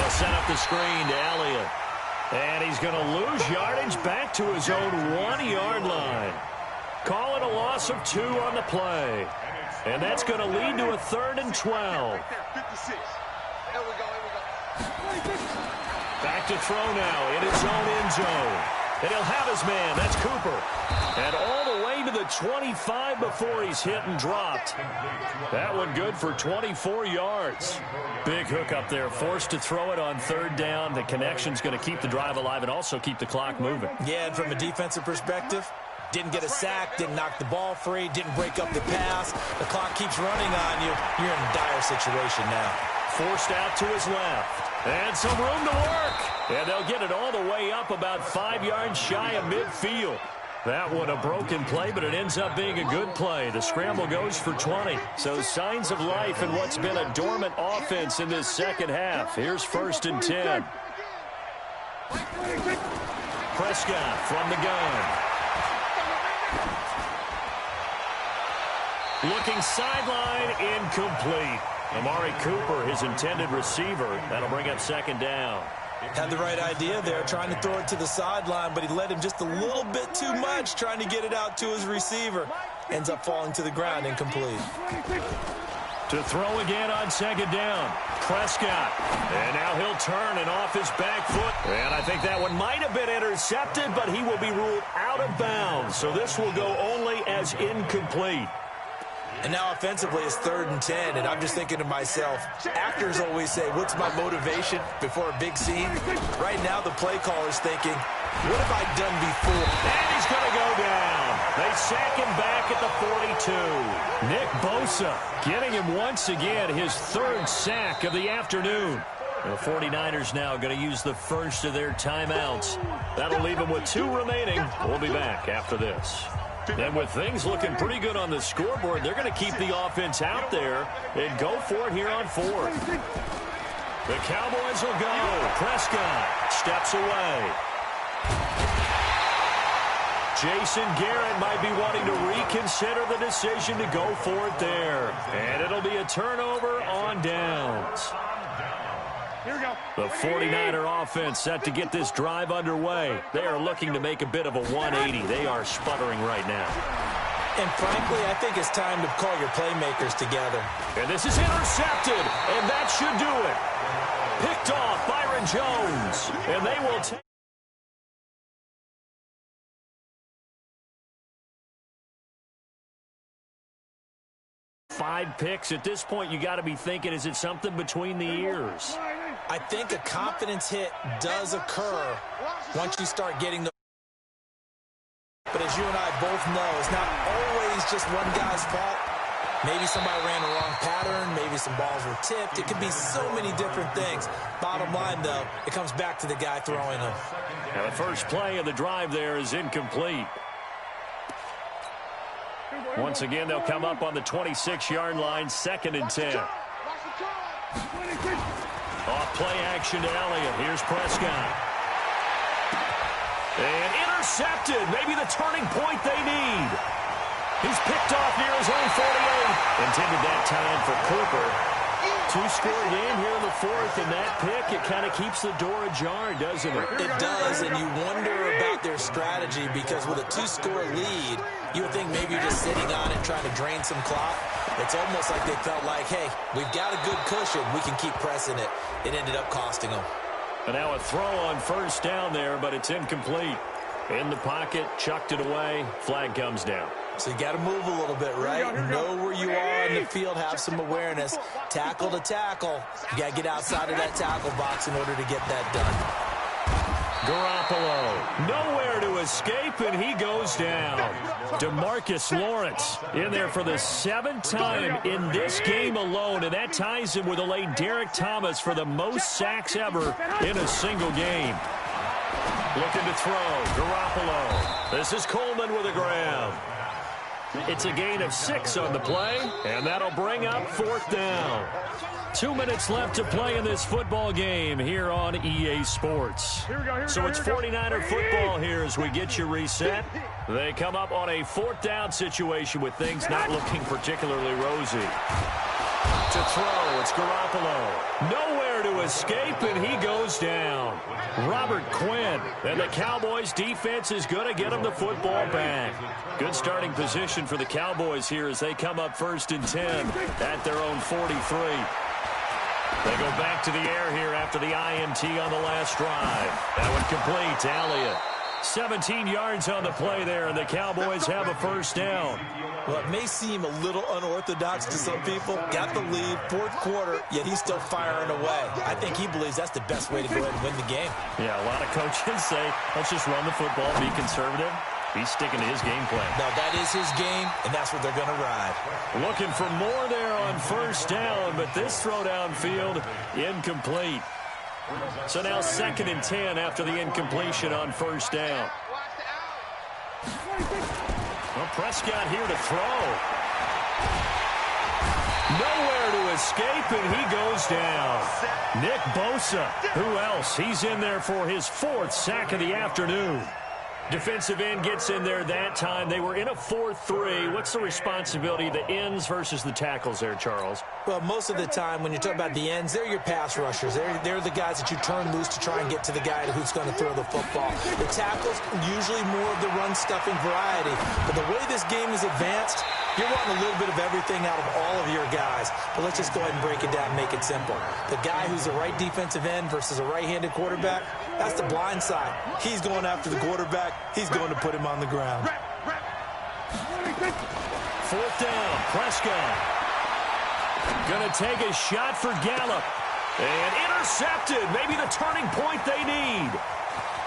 He'll set up the screen to Elliott. And he's going to lose yardage back to his own 1-yard line. Call it a loss of 2 on the play. And that's going to lead to a 3rd and 12. Back to throw now in his own end zone. And he'll have his man. That's Cooper. And all the way to the 25 before he's hit and dropped. That one good for 24 yards. Big hook up there. Forced to throw it on 3rd down. The connection's going to keep the drive alive and also keep the clock moving. Yeah, and from a defensive perspective, didn't get a sack, didn't knock the ball free, didn't break up the pass. The clock keeps running on you. You're in a dire situation now. Forced out to his left. And some room to work. And they'll get it all the way up about 5 yards shy of midfield. That one a broken play, but it ends up being a good play. The scramble goes for 20. So signs of life in what's been a dormant offense in this second half. Here's 1st and 10. Prescott from the gun. Looking sideline, incomplete. Amari Cooper, his intended receiver. That'll bring up 2nd down. Had the right idea there, trying to throw it to the sideline, but he led him just a little bit too much, trying to get it out to his receiver. Ends up falling to the ground, incomplete. To throw again on second down. Prescott. And now he'll turn and off his back foot. And I think that one might have been intercepted, but he will be ruled out of bounds. So this will go only as incomplete. And now offensively it's 3rd and 10, and I'm just thinking to myself, actors always say, what's my motivation before a big scene? Right now the play caller's thinking, what have I done before? And he's going to go down. They sack him back at the 42. Nick Bosa getting him once again his 3rd sack of the afternoon. The 49ers now going to use the first of their timeouts. That'll leave them with 2 remaining. We'll be back after this. And with things looking pretty good on the scoreboard, they're going to keep the offense out there and go for it here on 4th. The Cowboys will go. Prescott steps away. Jason Garrett might be wanting to reconsider the decision to go for it there. And it'll be a turnover on downs. Here we go. The 49er offense set to get this drive underway. They are looking to make a bit of a 180. They are sputtering right now. And frankly, I think it's time to call your playmakers together. And this is intercepted, and that should do it. Picked off Byron Jones, and they will take. Five picks. At this point, you got to be thinking, is it something between the ears? I think a confidence hit does occur once you start getting the... But as you and I both know, it's not always just one guy's fault. Maybe somebody ran the wrong pattern. Maybe some balls were tipped. It could be so many different things. Bottom line, though, it comes back to the guy throwing them. Now, the first play of the drive there is incomplete. Once again, they'll come up on the 26-yard line, 2nd and 10. Off play action to Elliott. Here's Prescott. And intercepted. Maybe the turning point they need. He's picked off near his own 48. Intended that time for Cooper. 2-score game here in the 4th, and that pick, it kind of keeps the door ajar, doesn't it? It does, and you wonder about their strategy because with a 2-score lead, you would think maybe you're just sitting on it trying to drain some clock. It's almost like they felt like, hey, we've got a good cushion. We can keep pressing it. It ended up costing them. And now a throw on 1st down there, but it's incomplete. In the pocket, chucked it away. Flag comes down. So you got to move a little bit, right? Know where you are in the field, have some awareness. Tackle to tackle. You got to get outside of that tackle box in order to get that done. Garoppolo, nowhere to escape, and he goes down. DeMarcus Lawrence in there for the 7th time in this game alone, and that ties him with a late Derek Thomas for the most sacks ever in a single game. Looking to throw, Garoppolo. This is Coleman with a grab. It's a gain of 6 on the play, and that'll bring up 4th down. 2 minutes left to play in this football game here on EA Sports. So it's 49er football here as we get you reset. They come up on a 4th down situation with things not looking particularly rosy. To throw, it's Garoppolo. Nowhere to escape, and he goes down. Robert Quinn, and the Cowboys defense is going to get him the football back. Good starting position for the Cowboys here as they come up 1st and 10 at their own 43. They go back to the air here after the INT on the last drive. That one complete to Elliott. 17 yards on the play there, and the Cowboys have a 1st down. Well, it may seem a little unorthodox to some people. Got the lead, 4th quarter, yet he's still firing away. I think he believes that's the best way to go ahead and win the game. Yeah, a lot of coaches say, let's just run the football, be conservative. He's sticking to his game plan. No, that is his game, and that's what they're going to ride. Looking for more there on 1st down, but this throw downfield, incomplete. So now 2nd and 10 after the incompletion on 1st down. Well, Prescott here to throw. Nowhere to escape, and he goes down. Nick Bosa, who else? He's in there for his 4th sack of the afternoon. Defensive end gets in there that time. They were in a 4-3. What's the responsibility of the ends versus the tackles there, Charles? Well, most of the time when you talk about the ends, they're your pass rushers. They're the guys that you turn loose to try and get to the guy who's going to throw the football. The tackles, usually more of the run-stuffing variety. But the way this game is advanced, You're wanting a little bit of everything out of all of your guys, but let's just go ahead and break it down and make it simple. The guy who's the right defensive end versus a right-handed quarterback, that's the blind side. He's going after the quarterback. He's going to put him on the ground. 4th down, Prescott. Gonna take a shot for Gallup. And intercepted. Maybe the turning point they need.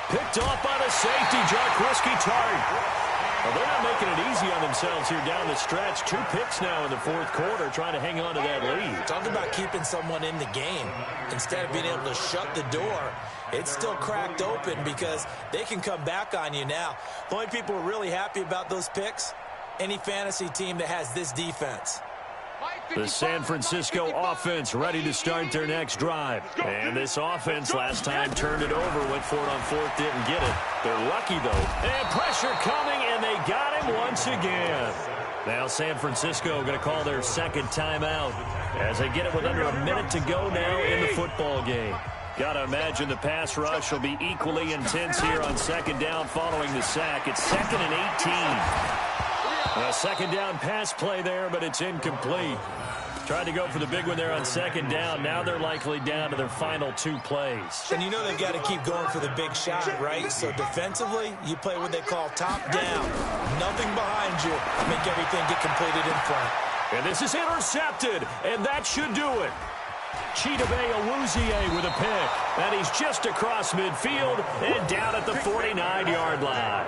Picked off by the safety, Jaquiski Tartt. Well, they're not making it easy on themselves here down the stretch. 2 picks now in the 4th quarter, trying to hang on to that lead. Talk about keeping someone in the game. Instead of being able to shut the door, it's still cracked open because they can come back on you now. The only people who are really happy about those picks, any fantasy team that has this defense. The San Francisco offense ready to start their next drive. And this offense last time turned it over, went for it on 4th, didn't get it. They're lucky, though. And pressure coming, and they got him once again. Now San Francisco going to call their 2nd timeout as they get it with under a minute to go now in the football game. Got to imagine the pass rush will be equally intense here on 2nd down following the sack. It's 2nd and 18. A 2nd down pass play there, but it's incomplete. Tried to go for the big one there on 2nd down. Now they're likely down to their final 2 plays. And you know they've got to keep going for the big shot, right? So defensively, you play what they call top down. Nothing behind you. Make everything get completed in front. And this is intercepted, and that should do it. Chidobe Awuzie with a pick. And he's just across midfield and down at the 49-yard line.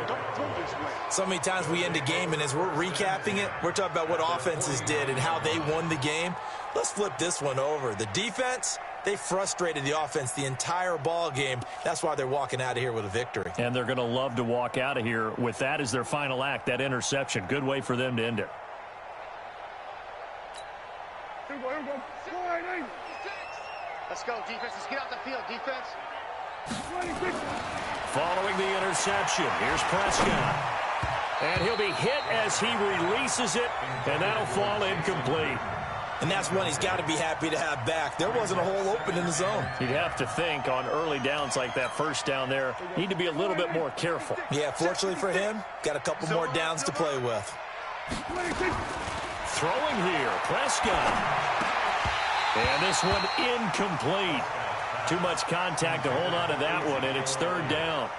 So many times we end a game, and as we're recapping it, we're talking about what offenses did and how they won the game. Let's flip this one over. The defense, they frustrated the offense the entire ball game. That's why they're walking out of here with a victory. And they're going to love to walk out of here with that as their final act, that interception. Good way for them to end it. Let's go, defense. Let's get out the field, defense. Following the interception, here's Prescott. And he'll be hit as he releases it, and that'll fall incomplete. And that's one he's got to be happy to have back. There wasn't a hole open in the zone. You'd have to think on early downs like that 1st down there, need to be a little bit more careful. Yeah, fortunately for him, got a couple more downs to play with. Throwing here, Prescott. And this one incomplete. Too much contact to hold on to that one, and it's 3rd down.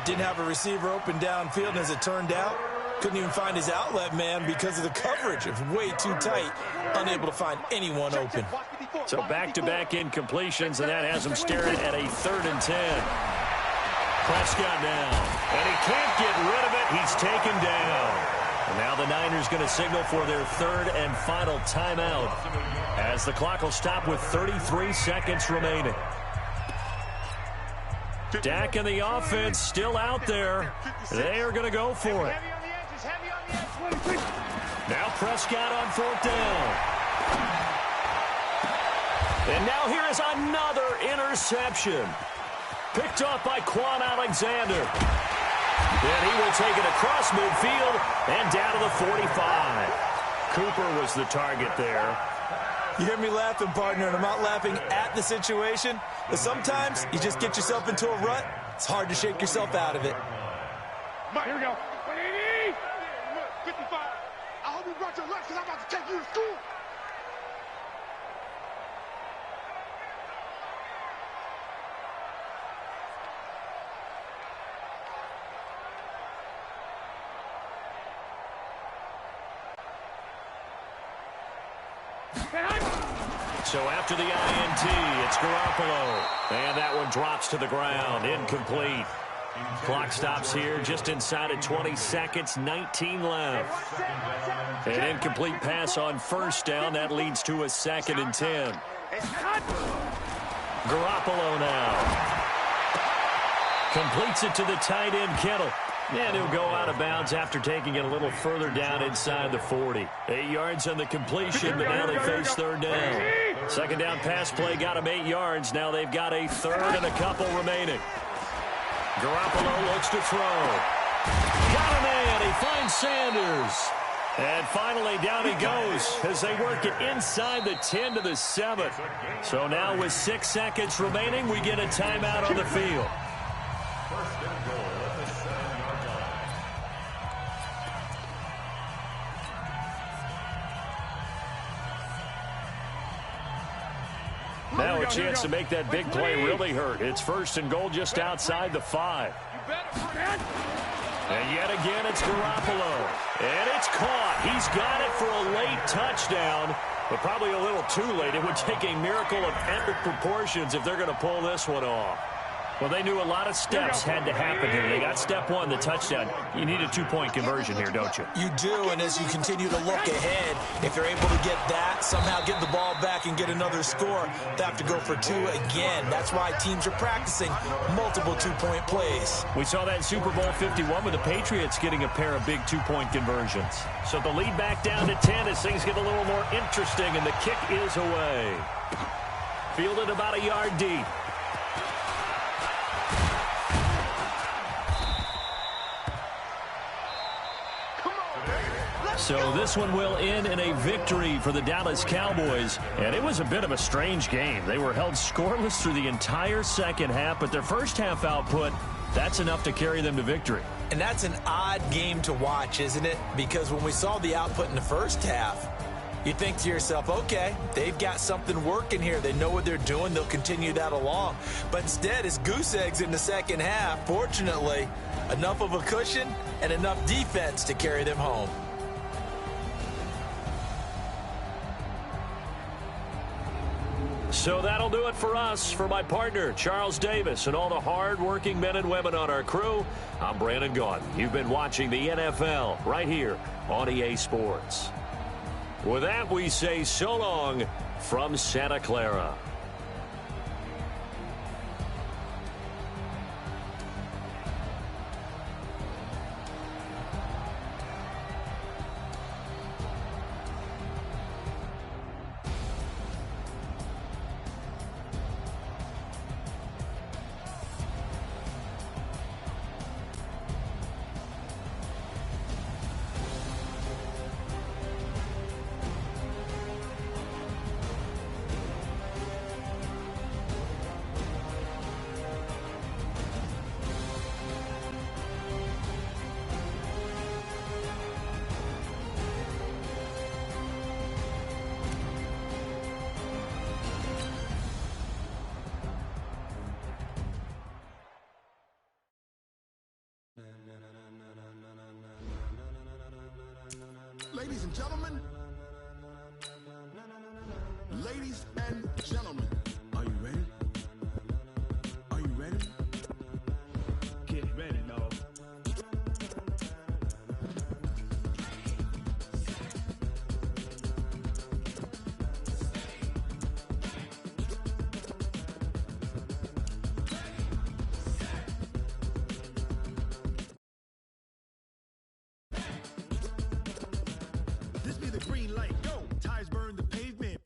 Didn't have a receiver open downfield, and as it turned out, couldn't even find his outlet man because of the coverage. It was way too tight, unable to find anyone open. So back-to-back incompletions, and that has him staring at a 3rd and 10. Prescott now, and he can't get rid of it. He's taken down. And now the Niners going to signal for their 3rd and final timeout as the clock will stop with 33 seconds remaining. Dak and the offense still out there. They are going to go for it. Now Prescott on 4th down. And now here is another interception. Picked off by Quan Alexander. And he will take it across midfield and down to the 45. Cooper was the target there. You hear me laughing, partner, and I'm not laughing at the situation, but sometimes you just get yourself into a rut. It's hard to shake yourself out of it. Here we go. 180. 55. I hope you brought your lunch because I'm about to take you to school. So after the INT, it's Garoppolo. And that one drops to the ground. Incomplete. Clock stops here just inside of 20 seconds. 19 left. An incomplete pass on 1st down. That leads to a 2nd and 10. Garoppolo now. Completes it to the tight end, Kittle. And he'll go out of bounds after taking it a little further down inside the 40. 8 yards on the completion, but now they face 3rd down. 2nd down pass play got him 8 yards. Now they've got a 3rd and a couple remaining. Garoppolo looks to throw. Got a man. He finds Sanders. And finally down he goes as they work it inside the 10 to the 7. So now with 6 seconds remaining, we get a timeout on the field. chance to make that big play really hurt. It's 1st and goal just outside the 5. And yet again, it's Garoppolo. And it's caught. He's got it for a late touchdown, but probably a little too late. It would take a miracle of epic proportions if they're going to pull this one off. Well, they knew a lot of steps had to happen here. They got step 1, the touchdown. You need a 2-point conversion here, don't you? You do, and as you continue to look ahead, if they're able to get that, somehow get the ball back and get another score, they have to go for 2 again. That's why teams are practicing multiple 2-point plays. We saw that in Super Bowl 51 with the Patriots getting a pair of big 2-point conversions. So the lead back down to 10 as things get a little more interesting, and the kick is away. Fielded about a yard deep. So this one will end in a victory for the Dallas Cowboys. And it was a bit of a strange game. They were held scoreless through the entire second half, but their first half output, that's enough to carry them to victory. And that's an odd game to watch, isn't it? Because when we saw the output in the first half, you think to yourself, okay, they've got something working here. They know what they're doing. They'll continue that along. But instead, it's goose eggs in the second half. Fortunately, enough of a cushion and enough defense to carry them home. So that'll do it for us. For my partner, Charles Davis, and all the hard-working men and women on our crew, I'm Brandon Gaudin. You've been watching the NFL right here on EA Sports. With that, we say so long from Santa Clara. Ladies and gentlemen, are you ready? Are you ready? Get ready, dog. This be the green light, go! Tires burn the pavement.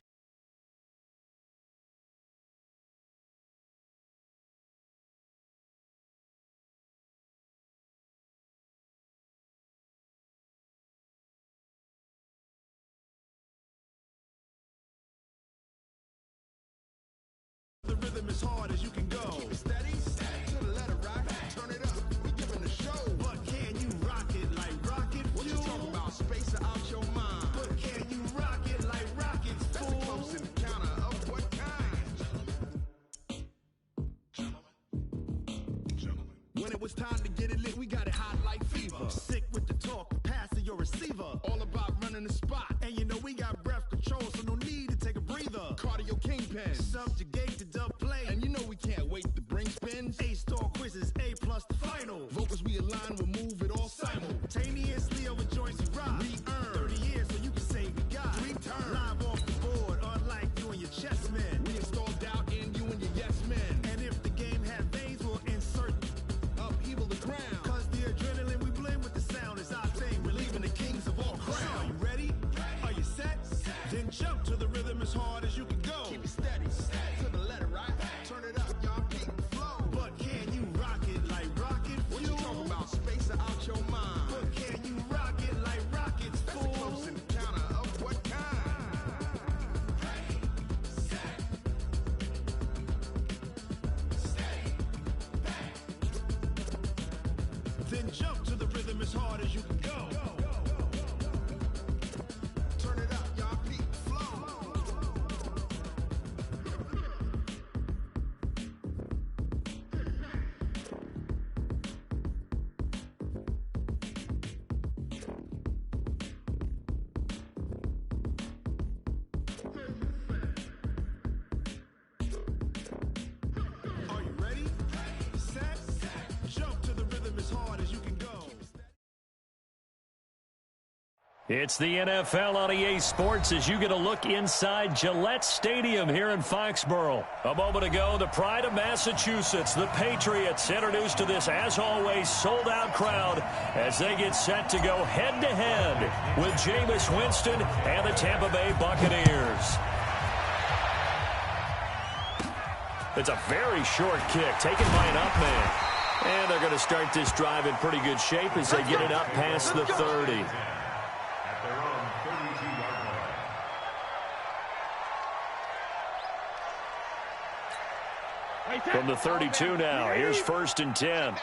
The rhythm is hard as you can go. Keep it steady, to the letter right. Turn it up, we giving the show. But can you rock it like rocket fuel? What you talking about? Space out your mind. But can you rock it like rockets, fool? That's a close encounter of what kind? Gentlemen. When it was time to get it lit, we got it hot like fever. Sick with the talk, pass to your receiver. All about running the spot. And you know we got breath control, so no need to take a breather. Cardio kingpin, subjugate the dub play. And you know we can't wait to bring spins. A-star quizzes, A+ the final. Vocals we align, we'll move it all simultaneously over joints we rock. We earn 30 years, so you can say we got 3 turns. Live off the board, unlike you and your chess men. We install doubt in you and your yes men. And if the game had veins, we'll insert upheaval the crown. Cause the adrenaline we blend with the sound is our thing. We're leaving the kings of all crowns. So are you ready? Are you set? Then jump to the rhythm as hard as you can go. Keep it steady, to the letter right. Turn it up, y'all, keep the flow. But can you rock it like rocket fuel? What you talking about? Space out your mind. But can It's the NFL on EA Sports as you get a look inside Gillette Stadium here in Foxborough. A moment ago, the pride of Massachusetts, the Patriots, introduced to this, as always, sold-out crowd as they get set to go head-to-head with Jameis Winston and the Tampa Bay Buccaneers. It's a very short kick taken by an up man. And they're going to start this drive in pretty good shape as they get it up past the 30. From the 32 now, here's 1st and 10.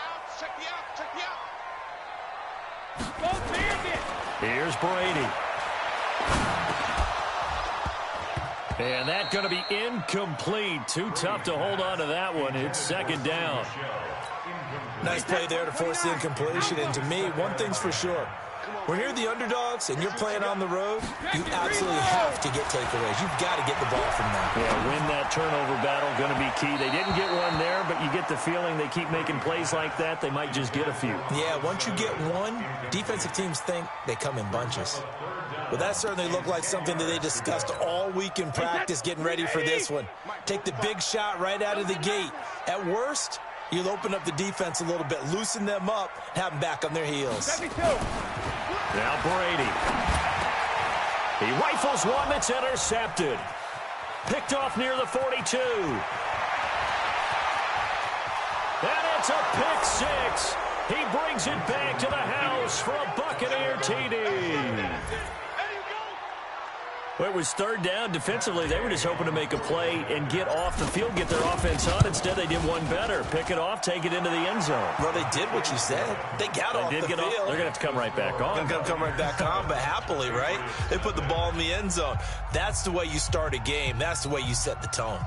Here's Brady. And that's going to be incomplete. Too tough to hold on to that one. It's 2nd down. Nice play there to force the incompletion. And to me, one thing's for sure. When you're the underdogs and you're playing on the road, you absolutely have to get takeaways. You've got to get the ball from them. Yeah, win that turnover battle, going to be key. They didn't get one there, but you get the feeling they keep making plays like that, they might just get a few. Yeah, once you get one, defensive teams think they come in bunches. Well, that certainly looked like something that they discussed all week in practice getting ready for this one. Take the big shot right out of the gate. At worst, you'll open up the defense a little bit, loosen them up, have them back on their heels. Now Brady. He rifles one that's intercepted. Picked off near the 42. And it's a pick six. He brings it back to the house for a Buccaneer TD. Well, it was 3rd down. Defensively, they were just hoping to make a play and get off the field, get their offense on. Instead, they did one better. Pick it off, take it into the end zone. Well, they did what you said. They got off the field. They're going to have to come right back on. They're going to come right back on, but happily, right? They put the ball in the end zone. That's the way you start a game. That's the way you set the tone.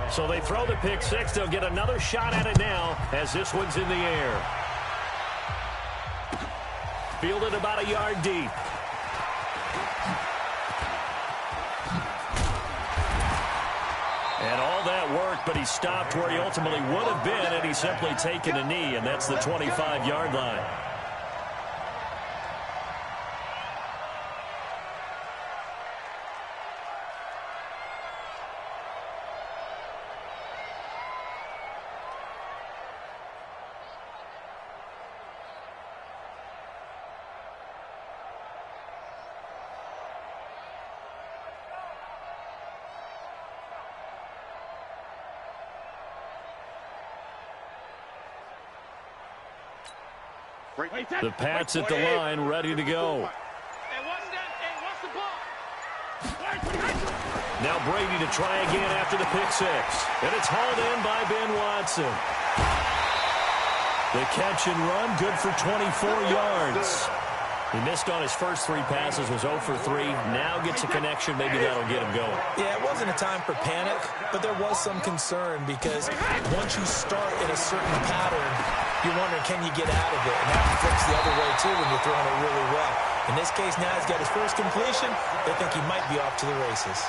So they throw the pick six. They'll get another shot at it now as this one's in the air. Fielded about a yard deep. And all that work, but he stopped where he ultimately would have been, and he's simply taken a knee, and that's the 25-yard line. The Pats at the line, ready to go. Now Brady to try again after the pick six. And it's hauled in by Ben Watson. The catch and run, good for 24 yards. He missed on his first 3 passes, was 0 for 3. Now gets a connection. Maybe that'll get him going. Yeah, it wasn't a time for panic, but there was some concern because once you start in a certain pattern, you're wondering, can you get out of it? And that flips the other way, too, when you're throwing it really well. In this case, now he's got his first completion. They think he might be off to the races.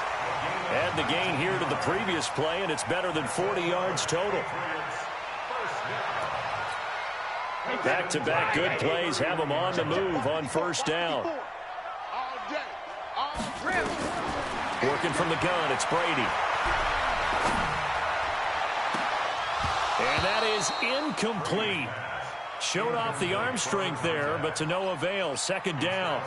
Add the gain here to the previous play, and it's better than 40 yards total. Back-to-back good plays have him on the move on 1st down. Working from the gun, it's Brady. And that is incomplete. Showed off the arm strength there, but to no avail. 2nd down.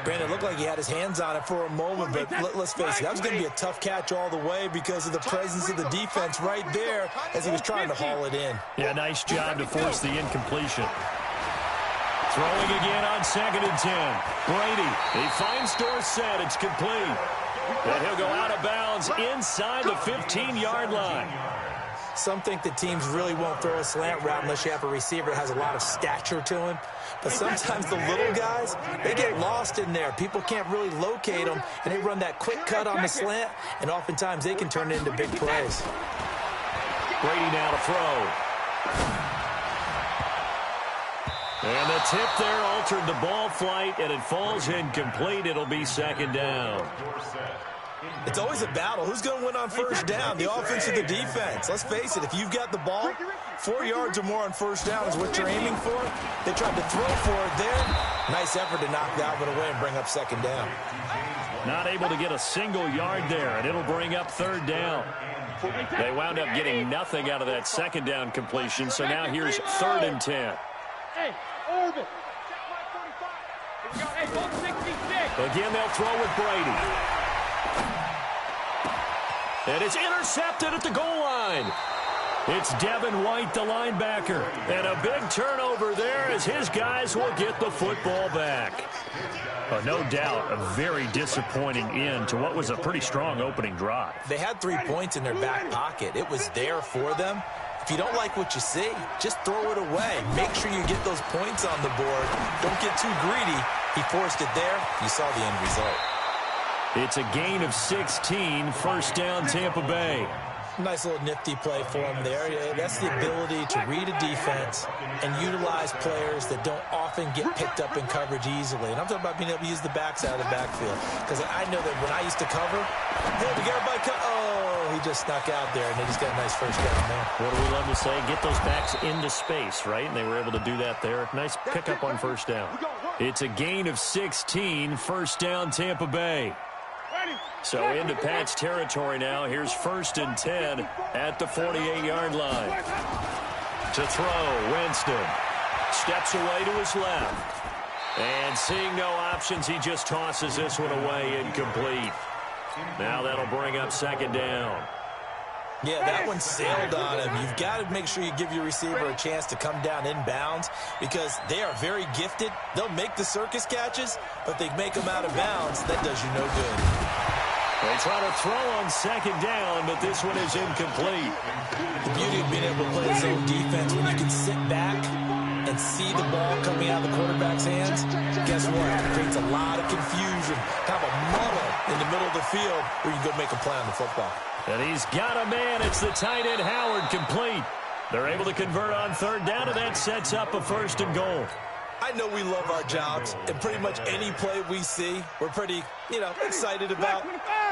Brandon, it looked like he had his hands on it for a moment, but let's face it, that was going to be a tough catch all the way because of the presence of the defense right there as he was trying to haul it in. Yeah, nice job to force the incompletion. Throwing again on 2nd and 10. Brady, he finds Dorsett. It's complete. And he'll go out of bounds inside the 15-yard line. Some think the teams really won't throw a slant route unless you have a receiver that has a lot of stature to him. But sometimes the little guys, they get lost in there. People can't really locate them, and they run that quick cut on the slant, and oftentimes they can turn it into big plays. Brady now to throw. And the tip there altered the ball flight, and it falls incomplete. It'll be 2nd down. It's always a battle. Who's going to win on 1st down, the offense or the defense? Let's face it, if you've got the ball, 4 yards or more on 1st down is what you're aiming for. They tried to throw for it there. Nice effort to knock that one away and bring up second down. Not able to get a single yard there, and it'll bring up third down. They wound up getting nothing out of that second down completion, so now here's 3rd and 10. Hey, Orbit. Hey, 66. Again, they'll throw with Brady. And it's intercepted at the goal line. It's Devin White, the linebacker. And a big turnover there as his guys will get the football back. No doubt a very disappointing end to what was a pretty strong opening drive. They had 3 points in their back pocket. It was there for them. If you don't like what you see, just throw it away. Make sure you get those points on the board. Don't get too greedy. He forced it there. You saw the end result. It's a gain of 16, 1st down Tampa Bay. Nice little nifty play for him there. That's the ability to read a defense and utilize players that don't often get picked up in coverage easily. And I'm talking about being able to use the backside of the backfield. Because I know that when I used to cover, hey, we got everybody he just snuck out there, and they just got a nice 1st down there. What do we love to say? Get those backs into space, right? And they were able to do that there. Nice pickup on 1st down. It's a gain of 16, 1st down Tampa Bay. So into Pat's territory now. Here's 1st and 10 at the 48-yard line. To throw, Winston. Steps away to his left. And seeing no options, he just tosses this one away, incomplete. Now that'll bring up 2nd down. Yeah, that one sailed on him. You've got to make sure you give your receiver a chance to come down inbounds because they are very gifted. They'll make the circus catches, but they make them out of bounds. That does you no good. They try to throw on 2nd down, but this one is incomplete. The beauty of being able to play zone defense when you can sit back and see the ball coming out of the quarterback's hands, guess what? It creates a lot of confusion, kind of a muddle in the middle of the field where you can go make a play on the football. And he's got a man. It's the tight end, Howard, complete. They're able to convert on 3rd down, and that sets up a 1st and goal. I know we love our jobs, and pretty much any play we see, we're pretty, excited about.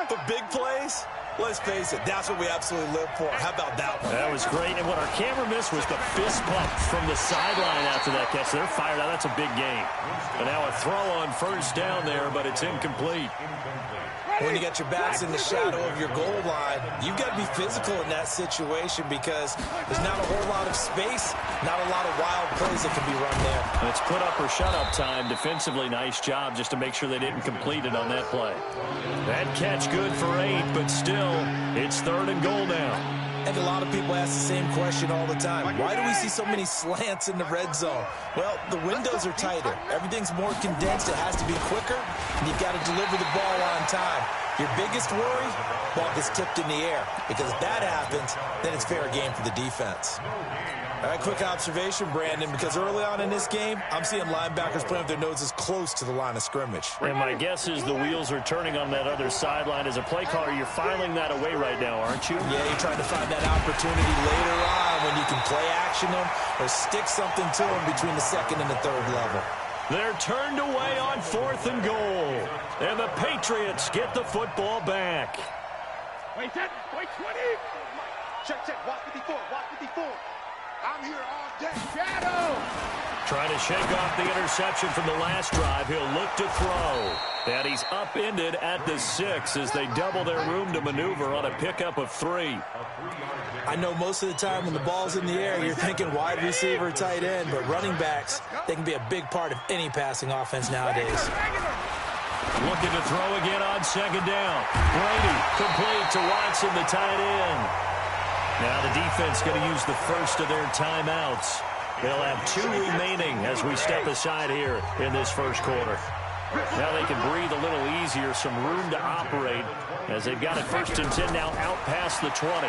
But big plays, let's face it, that's what we absolutely live for. How about that one? That was great, and what our camera missed was the fist pump from the sideline after that catch. They're fired out. That's a big game. And now a throw on 1st down there, but it's incomplete. When you got your backs in the shadow of your goal line, you've got to be physical in that situation because there's not a whole lot of space, not a lot of wild plays that can be run there. And it's put up or shut up time. Defensively, nice job just to make sure they didn't complete it on that play. That catch good for 8, but still, it's 3rd and goal now. And a lot of people ask the same question all the time. Why do we see so many slants in the red zone? Well, the windows are tighter. Everything's more condensed. It has to be quicker, and you've got to deliver the ball on time. Your biggest worry, ball gets tipped in the air. Because if that happens, then it's fair game for the defense. All right, quick observation, Brandon, because early on in this game, I'm seeing linebackers playing with their noses close to the line of scrimmage. And my guess is the wheels are turning on that other sideline. As a play caller, you're filing that away right now, aren't you? Yeah, you're trying to find that opportunity later on when you can play action them or stick something to them between the 2nd and the 3rd level. They're turned away on 4th and goal. And the Patriots get the football back. Wait 10, wait 20. Check, watch 54, watch 54. I'm here all day. Shadow! Trying to shake off the interception from the last drive. He'll look to throw. And he's upended at the 6 as they double their room to maneuver on a pickup of 3. I know most of the time when the ball's in the air, you're thinking wide receiver, tight end, but running backs, they can be a big part of any passing offense nowadays. Looking to throw again on 2nd down. Brady complete to Watson, the tight end. Now the defense going to use the first of their timeouts. They'll have 2 remaining as we step aside here in this 1st quarter. Now they can breathe a little easier, some room to operate as they've got it 1st and 10 now out past the 20.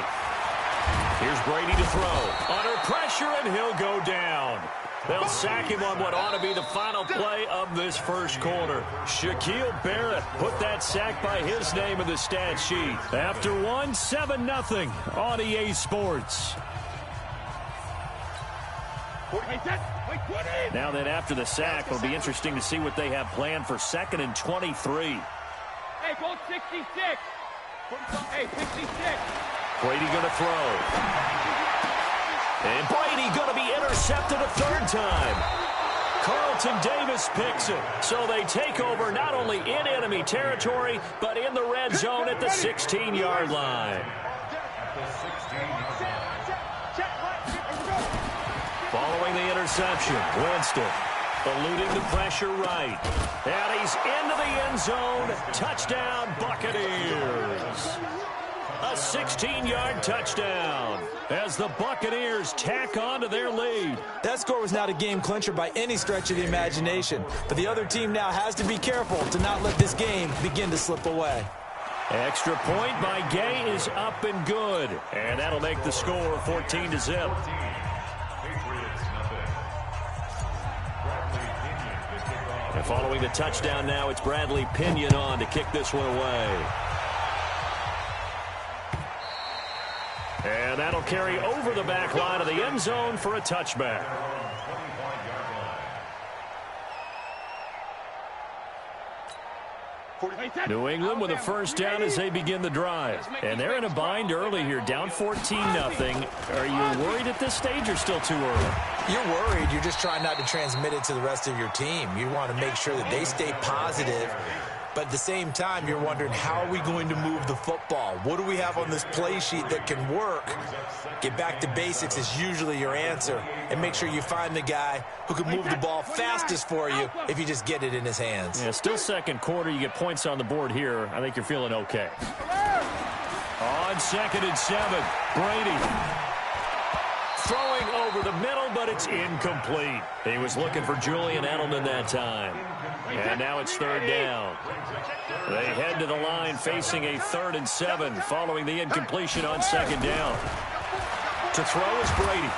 Here's Brady to throw. Under pressure, and he'll go down. They'll sack him on what ought to be the final play of this 1st quarter. Shaquille Barrett put that sack by his name in the stat sheet. After 1, 7-0 on EA Sports. Now then, after the sack, it'll be interesting to see what they have planned for 2nd and 23. Hey, go 66. Hey, 66. Brady going to throw. And Brady going to be intercepted a 3rd time. Carlton Davis picks it. So they take over not only in enemy territory, but in the red zone at the 16-yard line. Following the interception, Winston eluding the pressure right. And he's into the end zone. Touchdown, Buccaneers. A 16-yard touchdown as the Buccaneers tack on to their lead. That score was not a game clincher by any stretch of the imagination, but the other team now has to be careful to not let this game begin to slip away. Extra point by Gay is up and good, and that'll make the score 14-0. And following the touchdown now, it's Bradley Pinion on to kick this one away. And that'll carry over the back line of the end zone for a touchback. New England with a first down as they begin the drive. And they're in a bind early here, down 14-0. Are you worried at this stage or still too early? You're worried. You're just trying not to transmit it to the rest of your team. You want to make sure that they stay positive. But at the same time, you're wondering, how are we going to move the football? What do we have on this play sheet that can work? Get back to basics is usually your answer. And make sure you find the guy who can move the ball fastest for you if you just get it in his hands. Yeah, still second quarter. You get points on the board here. I think you're feeling okay. On 2nd and 7, Brady. Throwing over the middle, but it's incomplete. He was looking for Julian Edelman that time. And now it's 3rd down. They head to the line facing a 3rd and 7 following the incompletion on 2nd down. To throw is Brady.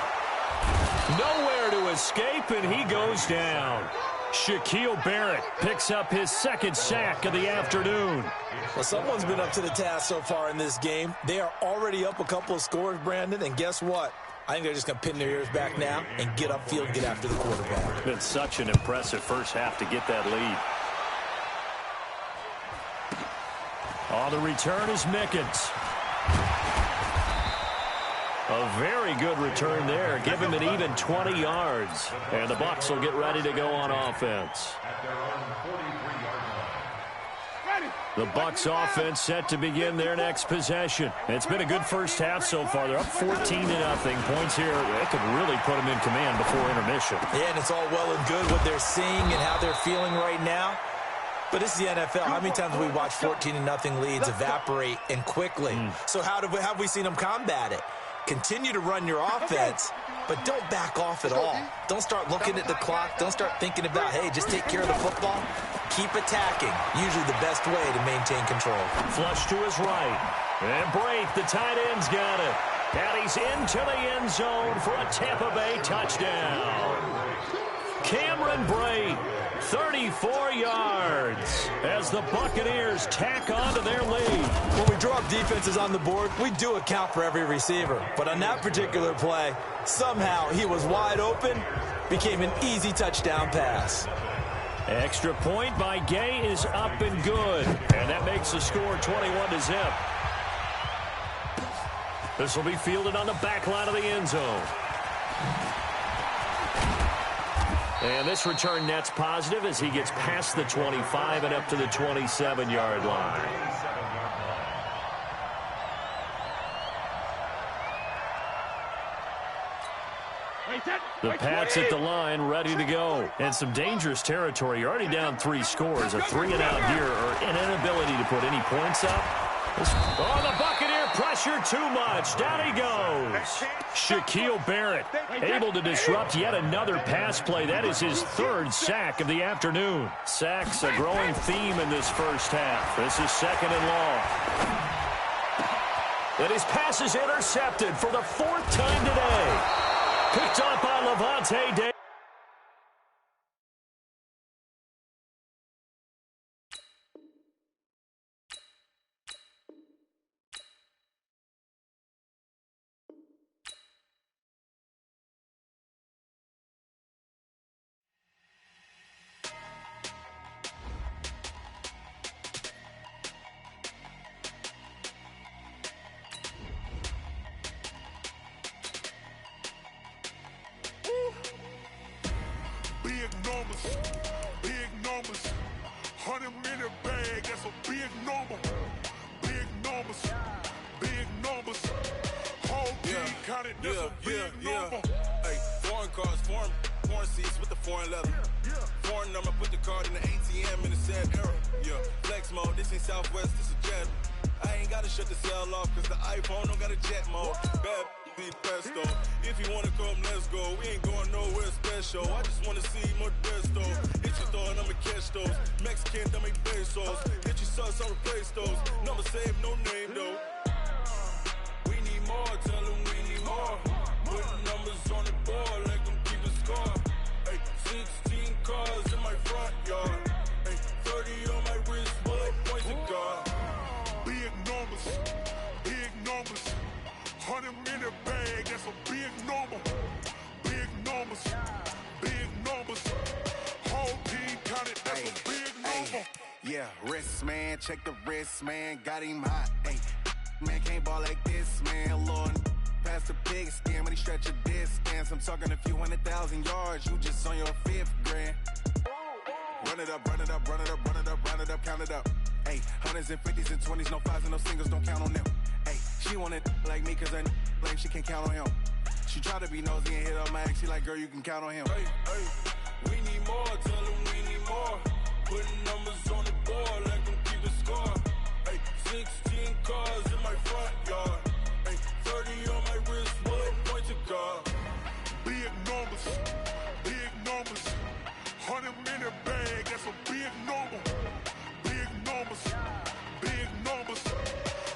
Nowhere to escape, and he goes down. Shaquille Barrett picks up his 2nd sack of the afternoon. Well, someone's been up to the task so far in this game. They are already up a couple of scores, Brandon, and guess what? I think they're just going to pin their ears back now and get upfield, get after the quarterback. It's been such an impressive first half to get that lead. On the return is Mickens. A very good return there. Give him an even 20 yards. And the Bucs will get ready to go on offense. The Bucs offense set to begin their next possession. It's been a good first half so far. They're up 14-0. Points here. They could really put them in command before intermission. Yeah, and it's all well and good what they're seeing and how they're feeling right now. But this is the NFL. How many times have we watched 14-0 leads evaporate and quickly? So how have we seen them combat it? Continue to run your offense, but don't back off at all. Don't start looking at the clock. Don't start thinking about, hey, just take care of the football. Keep attacking. Usually the best way to maintain control. Flush to his right. And Brate, the tight end's got it. And he's into the end zone for a Tampa Bay touchdown. Cameron Brate, 34 yards as the Buccaneers tack on to their lead. When we drop defenses on the board, we do account for every receiver. But on that particular play, somehow he was wide open, became an easy touchdown pass. Extra point by Gay is up and good. And that makes the score 21-0. This will be fielded on the back line of the end zone. And this return net's positive as he gets past the 25 and up to the 27-yard line. The Pats at the line, ready to go. And some dangerous territory. You're already down 3 scores. A 3-and-out here, or an inability to put any points up. Oh, the Buccaneer pressure too much. Down he goes. Shaquille Barrett able to disrupt yet another pass play. That is his 3rd sack of the afternoon. Sacks a growing theme in this first half. This is 2nd and long. And his pass is intercepted for the 4th time today. Picked up by Levante Davis. 100-minute bag, that's a big number. Big numbers, big numbers. Whole team counted, that's a big number. Hey, foreign cars, foreign seats with the foreign leather. Foreign number, put the card in the ATM in the sad era. Yeah, flex mode, this ain't Southwest, this a jet. I ain't gotta shut the cell off, cause the iPhone don't got a jet mode. Bad be pesto. If you wanna come, let's go. We ain't going nowhere special. I just wanna see more desto. Hit your throw and I'ma catch those. Mexican, that make pesos. Hit your sauce, I'll replace those. Number save, no name though. We need more, tell them we need more. Putting numbers on the board, like them keep the score. Hey, 16 cars in my front yard. Hey, 30 on my wrist, bullet points to God. Big numbers, big numbers. 100-minute bag, that's a big number. Big numbers, big numbers. Whole team counted, that's a big number. Yeah, wrist man, check the wrist man, got him hot. Ay, man can't ball like this, man. Lord, past the pig skin when he stretch a distance. I'm talking a few 100,000 yards, you just on your 5th grand. Run it up, run it up, run it up, run it up, run it up, count it up. Ay, 100s and 50s and 20s, no 5s and no singles, don't count on them. Ay, she want it like me cause her blame, she can't count on him. She try to be nosy and hit up my ex, she like, girl, you can count on him. Hey, hey, we need more, tell them we need more. Putting numbers on the board, like them keep the score. Hey, 16 cars in my front yard. Hey, 30 on my wrist, bullet point to God. Big numbers, big numbers. 100-minute bag, that's a big number. Big numbers, big numbers.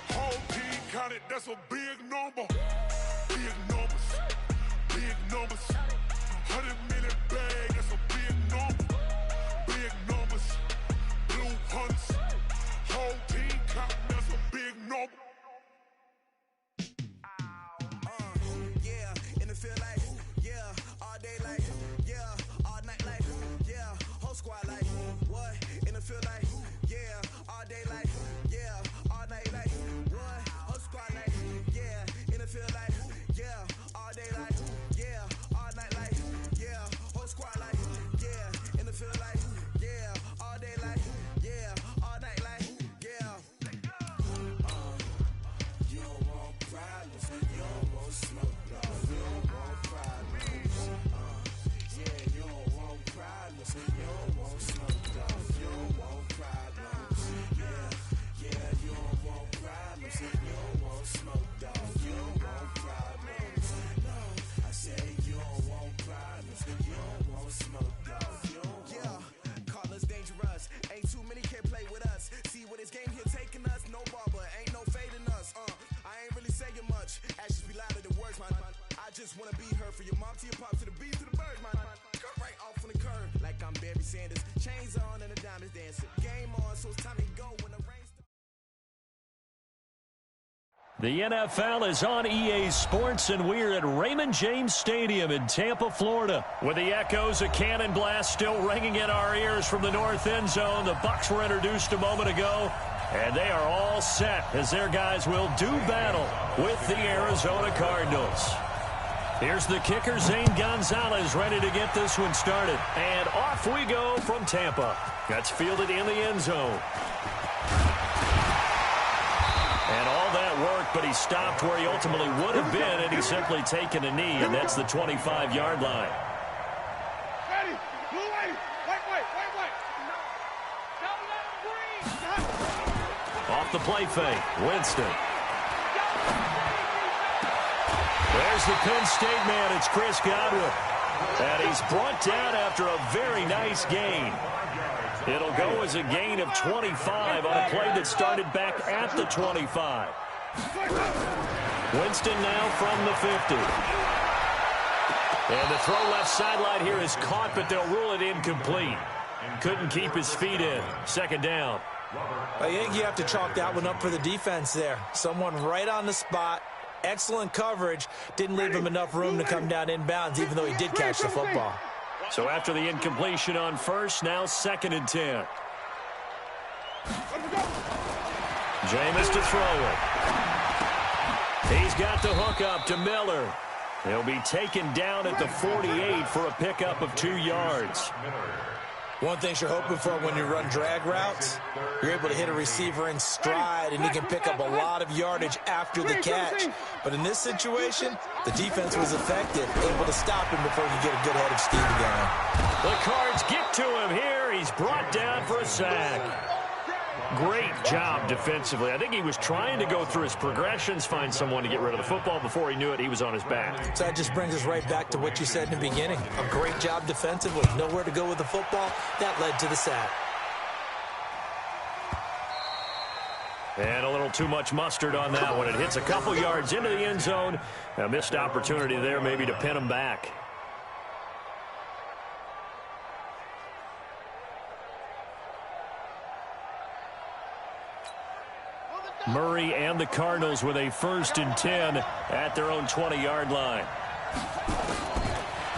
Whole team counted, that's a big number. Big numbers, big numbers. 100-minute bag, that's a big number. Big numbers, blue hunts. Whole team counting, that's a big number. Yeah, in the field like, yeah, all day like, yeah, all night like, yeah, whole squad like, what? In the field like, yeah, all day like, yeah, all night like, what? Whole squad like, yeah, in the field like, yeah, all day like, yeah, all night like, yeah, whole squad like, yeah, in the field like, yeah, all day like, yeah, all night like, yeah. You don't want problems, you don't want smoke, you don't want problems. Yeah, you don't want problems, you don't want smoke, you don't want problems. Yeah, you don't want problems, you don't want smoke, you don't want problems. No, I said you don't want problems, you don't want smoke, you don't want. Yeah, call us dangerous, ain't too many can play with us. See what this game here taking us, no barber, ain't no fading us. I ain't really saying much, actions be louder than words, man. I just wanna be heard from your mom to your pop to the beat to the bird, man. Cut right off on the curve, like I'm Barry Sanders. Chains on and the diamonds dancing. Game on, so it's time to go when the rain starts. The NFL is on EA Sports, and we're at Raymond James Stadium in Tampa, Florida. With the echoes of cannon blast still ringing in our ears from the north end zone, the Bucs were introduced a moment ago, and they are all set as their guys will do battle with the Arizona Cardinals. Here's the kicker, Zane Gonzalez, ready to get this one started. And off we go from Tampa. That's fielded in the end zone. And all that work, but he stopped where he ultimately would have been, and he's simply taken a knee, and that's the 25-yard line. Ready, blue lady, wait. Don't let him breathe. Off the play fake, Winston. There's the Penn State man, it's Chris Godwin. And he's brought down after a very nice gain. It'll go as a gain of 25 on a play that started back at the 25. Winston now from the 50. And the throw left sideline here is caught, but they'll rule it incomplete. Couldn't keep his feet in. Second down. I think you have to chalk that one up for the defense there. Someone right on the spot. Excellent coverage. Didn't leave him enough room to come down inbounds, even though he did catch the football. So after the incompletion on first, now 2nd and 10. Jameis to throw it. He's got the hook up to Miller. He'll be taken down at the 48 for a pickup of 2 yards. One thing you're hoping for when you run drag routes, you're able to hit a receiver in stride, and he can pick up a lot of yardage after the catch. But in this situation, the defense was effective, able to stop him before he could get a good head of steam going. The Cards get to him here. He's brought down for a sack. Great job defensively. I think he was trying to go through his progressions, find someone to get rid of the football. Before he knew it, he was on his back. So that just brings us right back to what you said in the beginning. A great job defensively. Nowhere to go with the football. That led to the sack. And a little too much mustard on that one. It hits a couple yards into the end zone. A missed opportunity there maybe to pin him back. Murray and the Cardinals with a 1st and 10 at their own 20-yard line.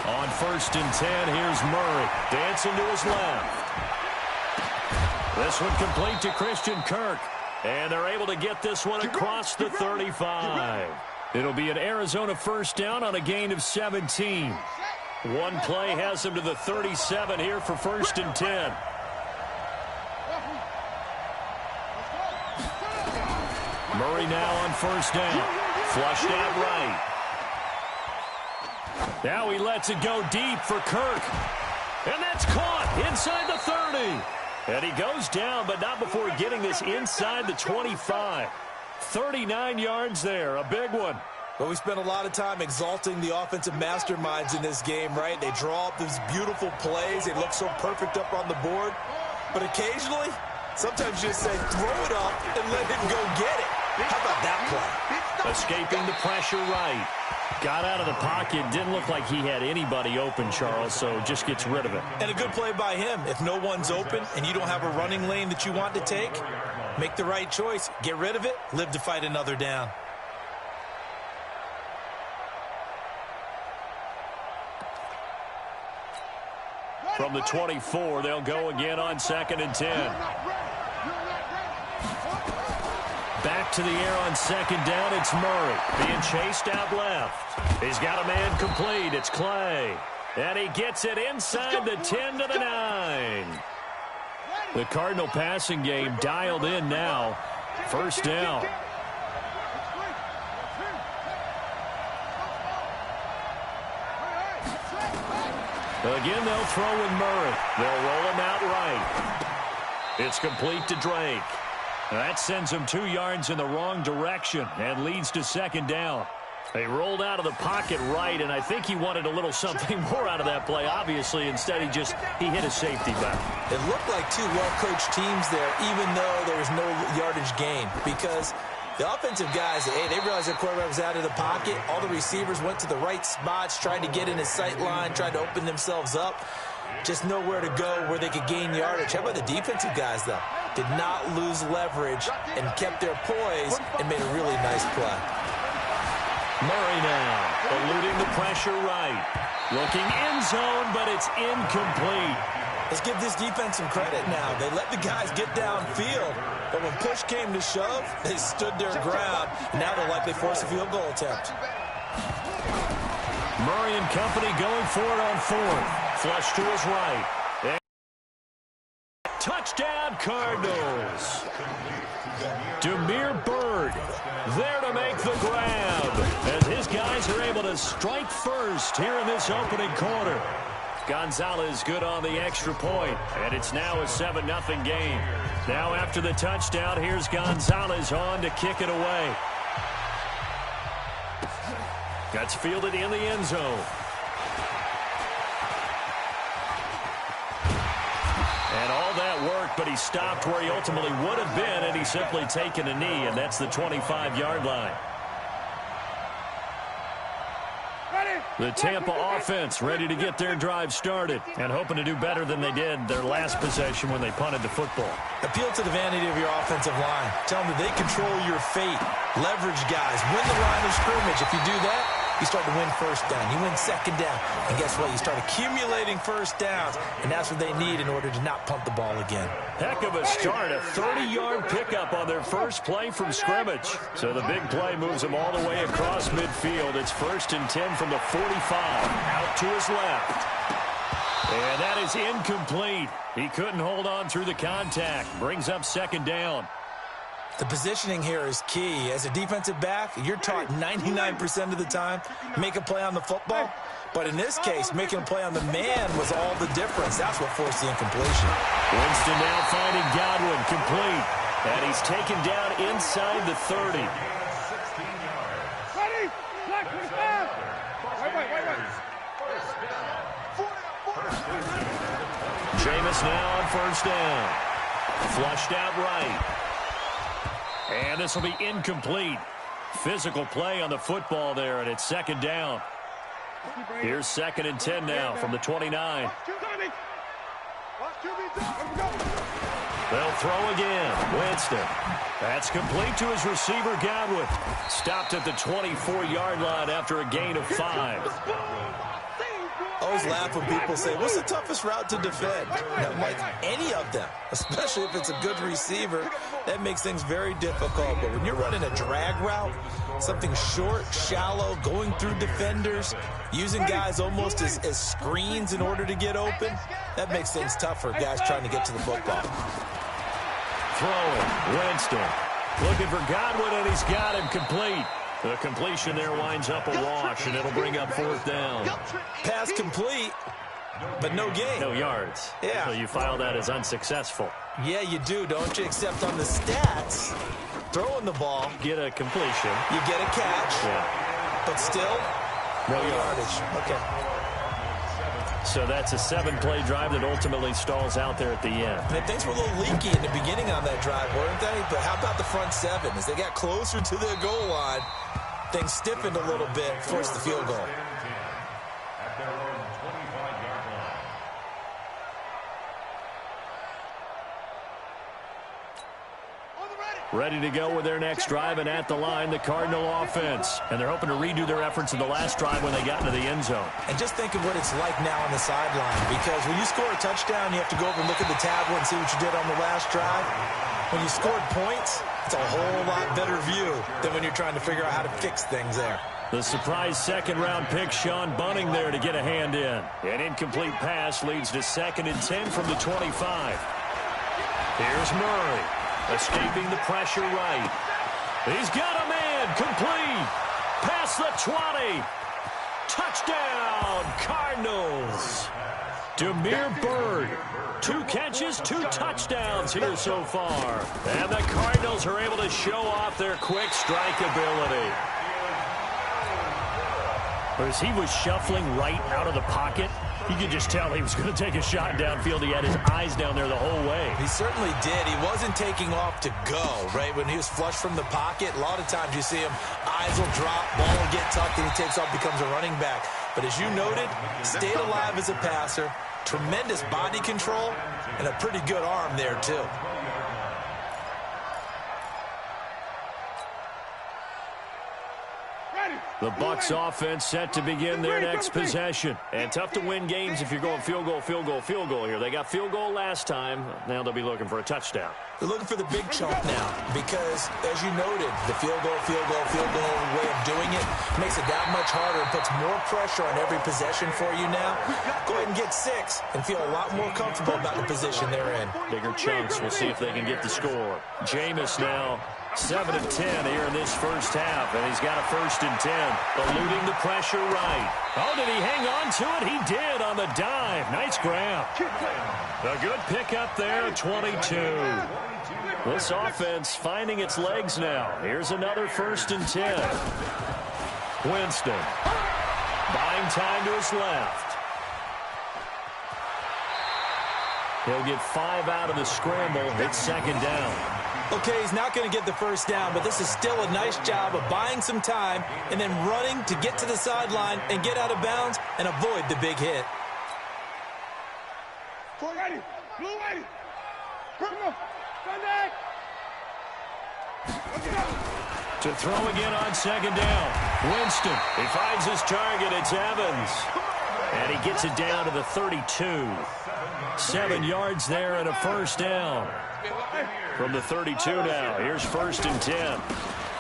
On 1st and 10, here's Murray dancing to his left. This one complete to Christian Kirk. And they're able to get this one across the 35. It'll be an Arizona 1st down on a gain of 17. One play has them to the 37 here for 1st and 10. Murray now on 1st down. Flushed out right. Now he lets it go deep for Kirk. And that's caught inside the 30. And he goes down, but not before getting this inside the 25. 39 yards there, a big one. Well, we spent a lot of time exalting the offensive masterminds in this game, right? They draw up these beautiful plays. They look so perfect up on the board. But occasionally, sometimes you just say, throw it up and let him go get it. How about that play? Escaping the pressure right. Got out of the pocket. Didn't look like he had anybody open, Charles, so just gets rid of it. And a good play by him. If no one's open and you don't have a running lane that you want to take, make the right choice. Get rid of it. Live to fight another down. From the 24, they'll go again on 2nd and 10. Back to the air on 2nd down. It's Murray being chased out left. He's got a man complete. It's Clay. And he gets it inside the 10 to the 9. The Cardinal passing game dialed in now. 1st down. Again, they'll throw with Murray. They'll roll him out right. It's complete to Drake. That sends him 2 yards in the wrong direction and leads to 2nd down. They rolled out of the pocket right, and I think he wanted a little something more out of that play, obviously. Instead, he hit a safety back. It looked like 2 well-coached teams there, even though there was no yardage gain, because the offensive guys, they realized their quarterback was out of the pocket. All the receivers went to the right spots, tried to get in his sight line, tried to open themselves up. Just nowhere to go where they could gain yardage. How about the defensive guys, though? Did not lose leverage and kept their poise and made a really nice play. Murray now eluding the pressure right. Looking end zone, but it's incomplete. Let's give this defense some credit now. They let the guys get downfield, but when push came to shove, they stood their ground, and now they'll likely force a field goal attempt. Murray and company going for it on 4th. Flush to his right. And touchdown, Cardinals. Demir Bird there to make the grab as his guys are able to strike first here in this opening quarter. Gonzalez good on the extra point, and it's now a 7-0 game. Now after the touchdown, here's Gonzalez on to kick it away. That's fielded in the end zone. And all that work, but he stopped where he ultimately would have been, and he's simply taken a knee, and that's the 25-yard line. The Tampa offense ready to get their drive started and hoping to do better than they did their last possession when they punted the football. Appeal to the vanity of your offensive line. Tell them that they control your fate. Leverage guys. Win the line of scrimmage. If you do that, you start to win 1st down. You win 2nd down. And guess what? You start accumulating 1st downs, and that's what they need in order to not punt the ball again. Heck of a start. A 30-yard pickup on their first play from scrimmage. So the big play moves them all the way across midfield. It's 1st and 10 from the 45. Out to his left. And that is incomplete. He couldn't hold on through the contact. Brings up second down. The positioning here is key. As a defensive back, you're taught 99% of the time, make a play on the football. But in this case, making a play on the man was all the difference. That's what forced the incompletion. Winston now finding Godwin, complete. And he's taken down inside the 30. Ready? Black 25. Wait. Jameis now on first down. Flushed out right. And this will be incomplete. Physical play on the football there, and it's second down. Here's 2nd and 10 now from the 29. They'll throw again. Winston. That's complete to his receiver, Godwin. Stopped at the 24-yard line after a gain of 5. I always laugh when people say, what's the toughest route to defend? And I'm like, any of them, especially if it's a good receiver. That makes things very difficult. But when you're running a drag route, something short, shallow, going through defenders, using guys almost as screens in order to get open, that makes things tough for guys trying to get to the football. Throwing, Winston. Looking for Godwin, and he's got him complete. The completion there winds up a wash, and it'll bring up 4th down. Pass complete, but no gain. No yards. Yeah. So you file that as unsuccessful. Yeah, you do, don't you? Except on the stats, throwing the ball, Get a completion. you get a catch, Yeah. but still, no yardage. Okay. So that's a 7-play drive that ultimately stalls out there at the end. And things were a little leaky in the beginning on that drive, weren't they? But how about the front 7? As they got closer to the goal line, things stiffened a little bit, forced the field goal. At their own 25-yard line. Ready to go with their next drive, and at the line, the Cardinal offense. And they're hoping to redo their efforts in the last drive when they got into the end zone. And just think of what it's like now on the sideline, because when you score a touchdown, you have to go over and look at the tablet and see what you did on the last drive. When you scored points, it's a whole lot better view than when you're trying to figure out how to fix things there. The surprise second-round pick, Sean Bunning, there to get a hand in. An incomplete pass leads to 2nd and 10 from the 25. Here's Murray, escaping the pressure right. He's got a man, complete. Past the 20. Touchdown, Cardinals. Damiere Byrd, 2 catches, 2 touchdowns here so far. And the Cardinals are able to show off their quick strike ability. As he was shuffling right out of the pocket, you could just tell he was going to take a shot downfield. He had his eyes down there the whole way. He certainly did. He wasn't taking off to go, right? When he was flush from the pocket, a lot of times you see him, eyes will drop, ball will get tucked, and he takes off, becomes a running back. But as you noted, stayed alive as a passer, tremendous body control, and a pretty good arm there, too. The Bucs offense set to begin their next possession. And tough to win games if you're going field goal, field goal, field goal here. They got field goal last time. Now they'll be looking for a touchdown. They're looking for the big chunk now because, as you noted, the field goal way of doing it makes it that much harder and puts more pressure on every possession for you now. Go ahead and get 6 and feel a lot more comfortable about the position they're in. Bigger chunks. We'll see if they can get the score. Jameis now 7 of 10 here in this first half, and he's got a 1st and 10. Eluding the pressure right. Oh, did he hang on to it? He did on the dive. Nice grab. A good pickup there, 22. This offense finding its legs now. Here's another 1st and 10. Winston buying time to his left. He'll get 5 out of the scramble. It's 2nd down. Okay, he's not going to get the 1st down, but this is still a nice job of buying some time and then running to get to the sideline and get out of bounds and avoid the big hit. Ready. Blue ready. Purple. Sunday. To throw again on 2nd down. Winston, he finds his target. It's Evans. And he gets it down to the 32. 7 yards there and a 1st down. From the 32 now, here's 1st and 10.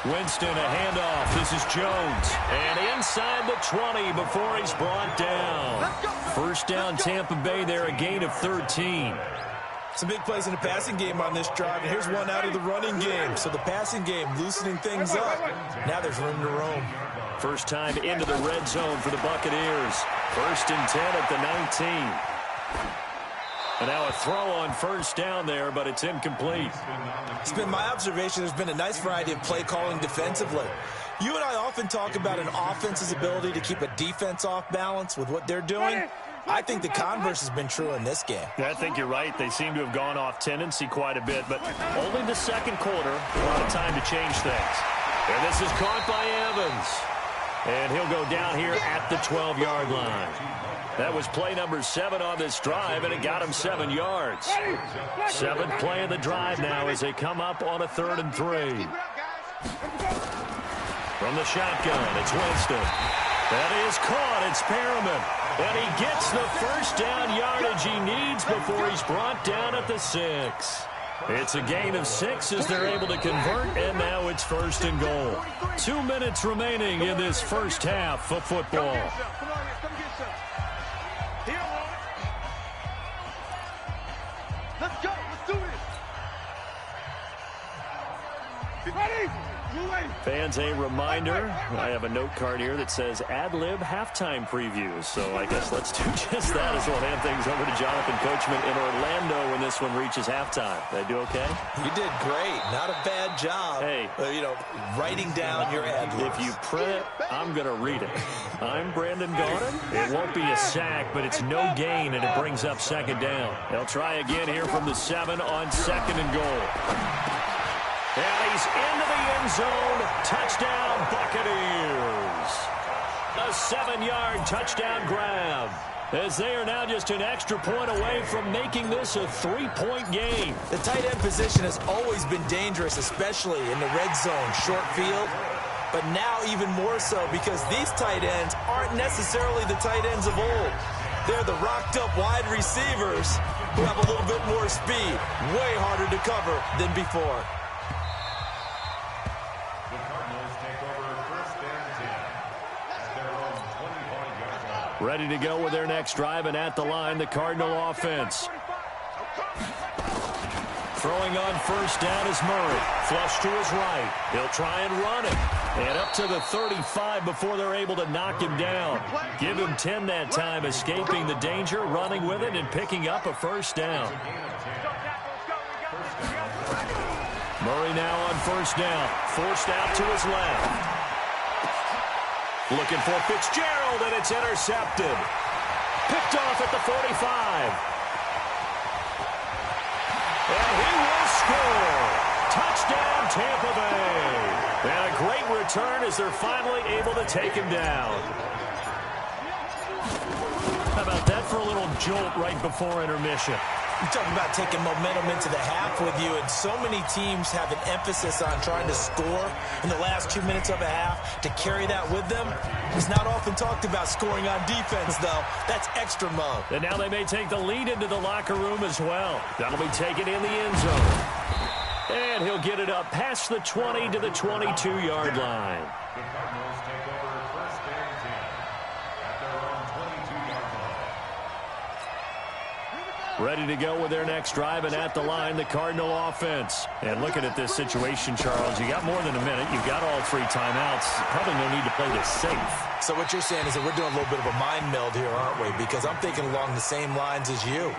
Winston, a handoff. This is Jones. And inside the 20 before he's brought down. First down, Tampa Bay there, a gain of 13. Some big plays in the passing game on this drive, and here's one out of the running game. So the passing game loosening things up. Now there's room to roam. First time into the red zone for the Buccaneers. First and 10 at the 19. And now a throw on first down there, but it's incomplete. It's been my observation there's been a nice variety of play calling defensively. You and I often talk about an offense's ability to keep a defense off balance with what they're doing. I think the converse has been true in this game. I think you're right. They seem to have gone off tendency quite a bit, but only the second quarter. A lot of time to change things. And this is caught by Evans. And he'll go down here at the 12-yard line. That was play number 7 on this drive, and it got him 7 yards. 7th play of the drive now as they come up on a 3rd and 3. From the shotgun, it's Winston. That is caught. It's Perriman. And he gets the first down yardage he needs before he's brought down at the 6. It's a gain of 6 as they're able to convert, and now it's 1st and goal. 2 minutes remaining in this first half of football. Let's go. Let's do it. Ready? Fans, a reminder, I have a note card here that says ad-lib halftime previews. So I guess let's do just that as we'll hand things over to Jonathan Coachman in Orlando when this one reaches halftime. Did I do okay? You did great. Not a bad job. Hey. Writing down your ad-libs. If you print it, I'm going to read it. I'm Brandon Gaudin. It won't be a sack, but it's no gain, and it brings up 2nd down. They'll try again here from the 7 on 2nd and goal. And he's into the end zone. Touchdown, Buccaneers. A 7-yard touchdown grab. As they are now just an extra point away from making this a 3-point game. The tight end position has always been dangerous, especially in the red zone, short field. But now even more so because these tight ends aren't necessarily the tight ends of old. They're the rocked-up wide receivers who have a little bit more speed. Way harder to cover than before. Ready to go with their next drive, and at the line, the Cardinal offense. Throwing on first down is Murray. Flush to his right. He'll try and run it. And up to the 35 before they're able to knock him down. Give him 10 that time, escaping the danger, running with it, and picking up a first down. Murray now on first down. Forced out to his left. Looking for Fitzgerald, and it's intercepted. Picked off at the 45. And he will score. Touchdown, Tampa Bay. And a great return as they're finally able to take him down. How about that for a little jolt right before intermission? You talk about taking momentum into the half with you, and so many teams have an emphasis on trying to score in the last 2 minutes of a half. To carry that with them, it's not often talked about scoring on defense, though. That's extra mode. And now they may take the lead into the locker room as well. That'll be taken in the end zone. And he'll get it up past the 20 to the 22-yard line. The Cardinals take over 1st and 10 at their own 22-yard line. Ready to go with their next drive, and at the line, the Cardinal offense. And looking at this situation, Charles, you got more than a minute. You've got all 3 timeouts. Probably no need to play this safe. So what you're saying is that we're doing a little bit of a mind meld here, aren't we? Because I'm thinking along the same lines as you.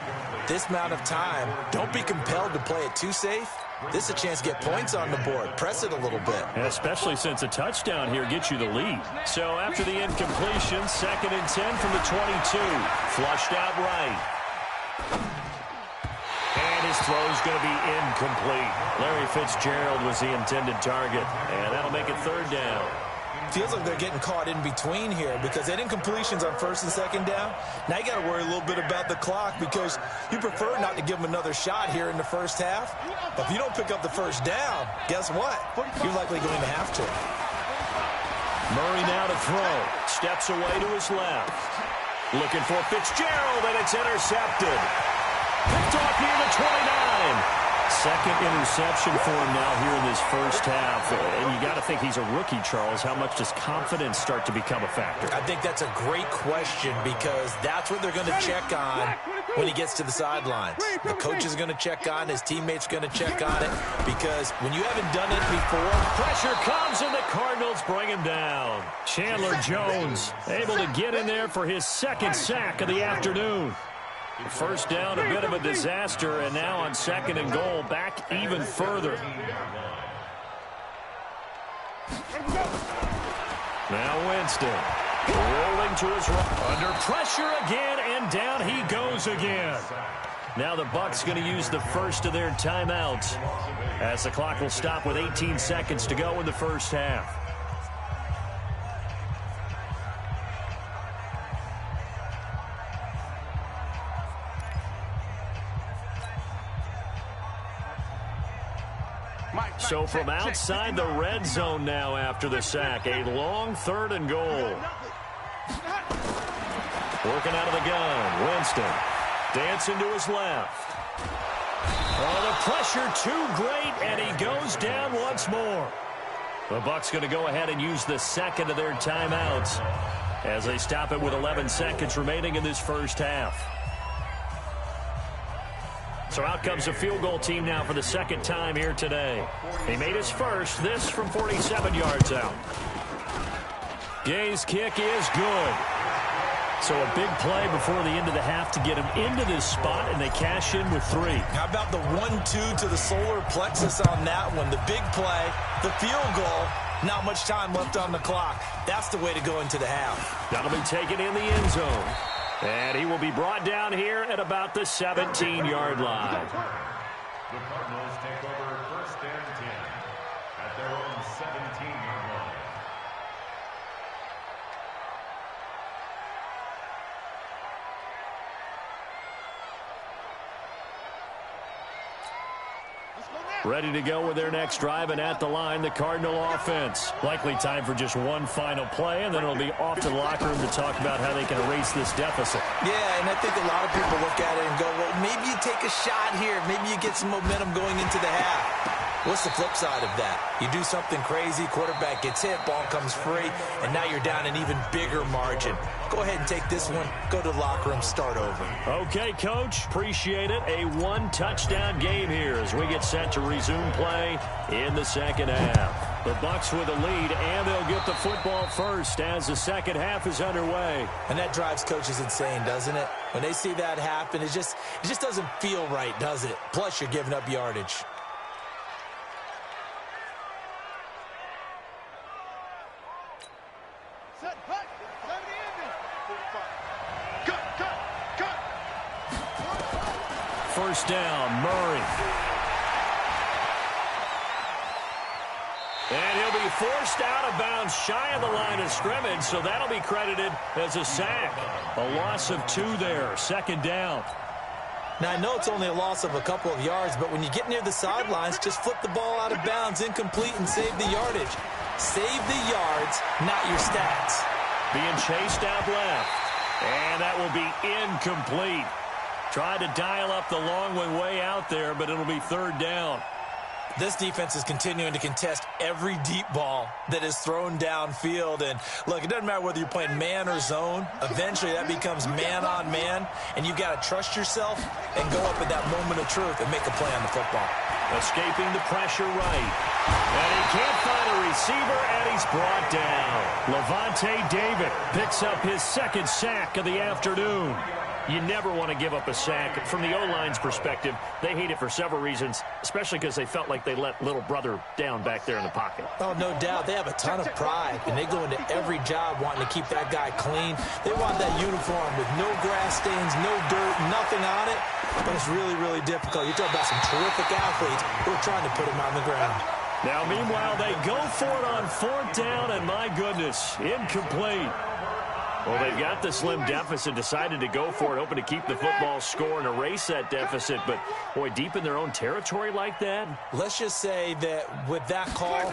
This amount of time, don't be compelled to play it too safe. This is a chance to get points on the board. Press it a little bit. And especially since a touchdown here gets you the lead. So after the incompletion, 2nd and 10 from the 22. Flushed out right. And his throw is going to be incomplete. Larry Fitzgerald was the intended target. And that'll make it 3rd down. Feels like they're getting caught in between here because they had incompletions on 1st and 2nd down. Now you got to worry a little bit about the clock because you prefer not to give them another shot here in the first half. But if you don't pick up the first down, guess what? You're likely going to have to. Murray now to throw. Steps away to his left. Looking for Fitzgerald, and it's intercepted. Picked off near the 29. Second interception for him now here in this first half. And you got to think he's a rookie, Charles. How much does confidence start to become a factor? I think that's a great question because that's what they're going to check on when he gets to the sidelines. The coach is going to check on, his teammates going to check on it, because when you haven't done it before, pressure comes and the Cardinals bring him down. Chandler Jones able to get in there for his second sack of the afternoon. First down, a bit of a disaster, and now on second and goal, back even further. Now Winston rolling to his right. Under pressure again, and down he goes again. Now the Bucs going to use the first of their timeouts as the clock will stop with 18 seconds to go in the first half. So from outside the red zone now after the sack, a long third and goal. Working out of the gun, Winston dancing to his left. Oh, the pressure too great, and he goes down once more. The Bucs going to go ahead and use the second of their timeouts as they stop it with 11 seconds remaining in this first half. So out comes a field goal team now for the second time here today. He made his first, this from 47 yards out. Gay's kick is good. So a big play before the end of the half to get him into this spot, and they cash in with 3. How about the 1-2 to the solar plexus on that one? The big play, the field goal, not much time left on the clock. That's the way to go into the half. That'll be taken in the end zone. And he will be brought down here at about the 17-yard line. The Cardinals take over first and 10 at their own 17-yard line. Ready to go with their next drive, and at the line, the Cardinal offense. Likely time for just one final play, and then it'll be off to the locker room to talk about how they can erase this deficit. Yeah, and I think a lot of people look at it and go, well, maybe you take a shot here. Maybe you get some momentum going into the half. What's the flip side of that? You do something crazy, quarterback gets hit, ball comes free, and now you're down an even bigger margin. Go ahead and take this one, go to the locker room, start over. Okay, Coach, appreciate it. A one-touchdown game here as we get set to resume play in the second half. The Bucs with a lead, and they'll get the football first as the second half is underway. And that drives coaches insane, doesn't it? When they see that happen, it just doesn't feel right, does it? Plus, you're giving up yardage. First down, Murray. And he'll be forced out of bounds shy of the line of scrimmage, so that'll be credited as a sack. A loss of 2 there, second down. Now, I know it's only a loss of a couple of yards, but when you get near the sidelines, just flip the ball out of bounds, incomplete, and save the yardage. Save the yards, not your stats. Being chased out left, and that will be incomplete. Tried to dial up the long one way out there, but it'll be third down. This defense is continuing to contest every deep ball that is thrown downfield. And, look, it doesn't matter whether you're playing man or zone. Eventually, that becomes man-on-man, and you've got to trust yourself and go up at that moment of truth and make a play on the football. Escaping the pressure right. And he can't find a receiver, and he's brought down. Levante David picks up his second sack of the afternoon. You never want to give up a sack. From the O-line's perspective, they hate it for several reasons, especially because they felt like they let little brother down back there in the pocket. Oh, no doubt. They have a ton of pride, and they go into every job wanting to keep that guy clean. They want that uniform with no grass stains, no dirt, nothing on it, but it's really, really difficult. You're talking about some terrific athletes who are trying to put him on the ground. Now, meanwhile, they go for it on fourth down, and my goodness, incomplete. Well, they've got the slim deficit, decided to go for it, hoping to keep the football score and erase that deficit. But, boy, deep in their own territory like that. Let's just say that with that call,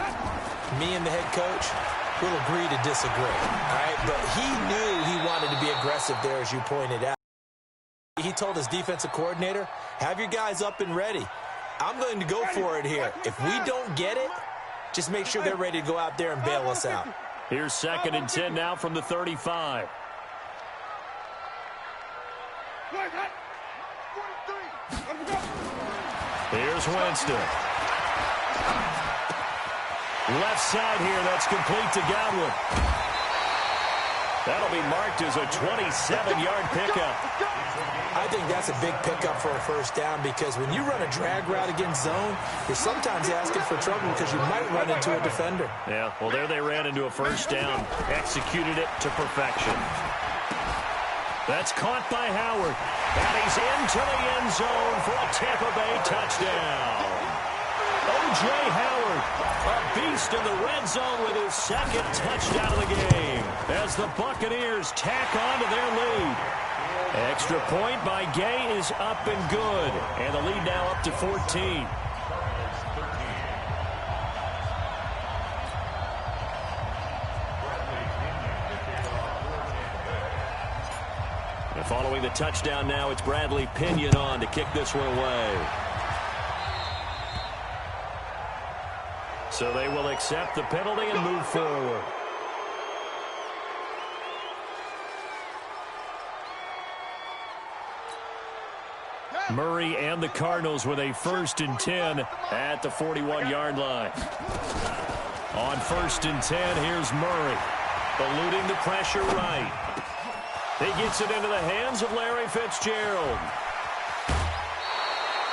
me and the head coach will agree to disagree. All right? But he knew he wanted to be aggressive there, as you pointed out. He told his defensive coordinator, have your guys up and ready. I'm going to go for it here. If we don't get it, just make sure they're ready to go out there and bail us out. Here's 2nd and 10 now from the 35. Here's Winston. Left side here, that's complete to Godwin. That'll be marked as a 27-yard pickup. I think that's a big pickup for a first down because when you run a drag route against zone, you're sometimes asking for trouble because you might run into a defender. Yeah, well, there they ran into a first down. Executed it to perfection. That's caught by Howard. And he's into the end zone for a Tampa Bay touchdown. O.J. Howard, a beast in the red zone with his 2nd touchdown of the game as the Buccaneers tack on to their lead. Extra point by Gay is up and good, and the lead now up to 14. And following the touchdown now, it's Bradley Pinion on to kick this one away. So they will accept the penalty and move forward. Murray and the Cardinals with a 1st and 10 at the 41-yard line. On 1st and 10, here's Murray, eluding the pressure right. He gets it into the hands of Larry Fitzgerald.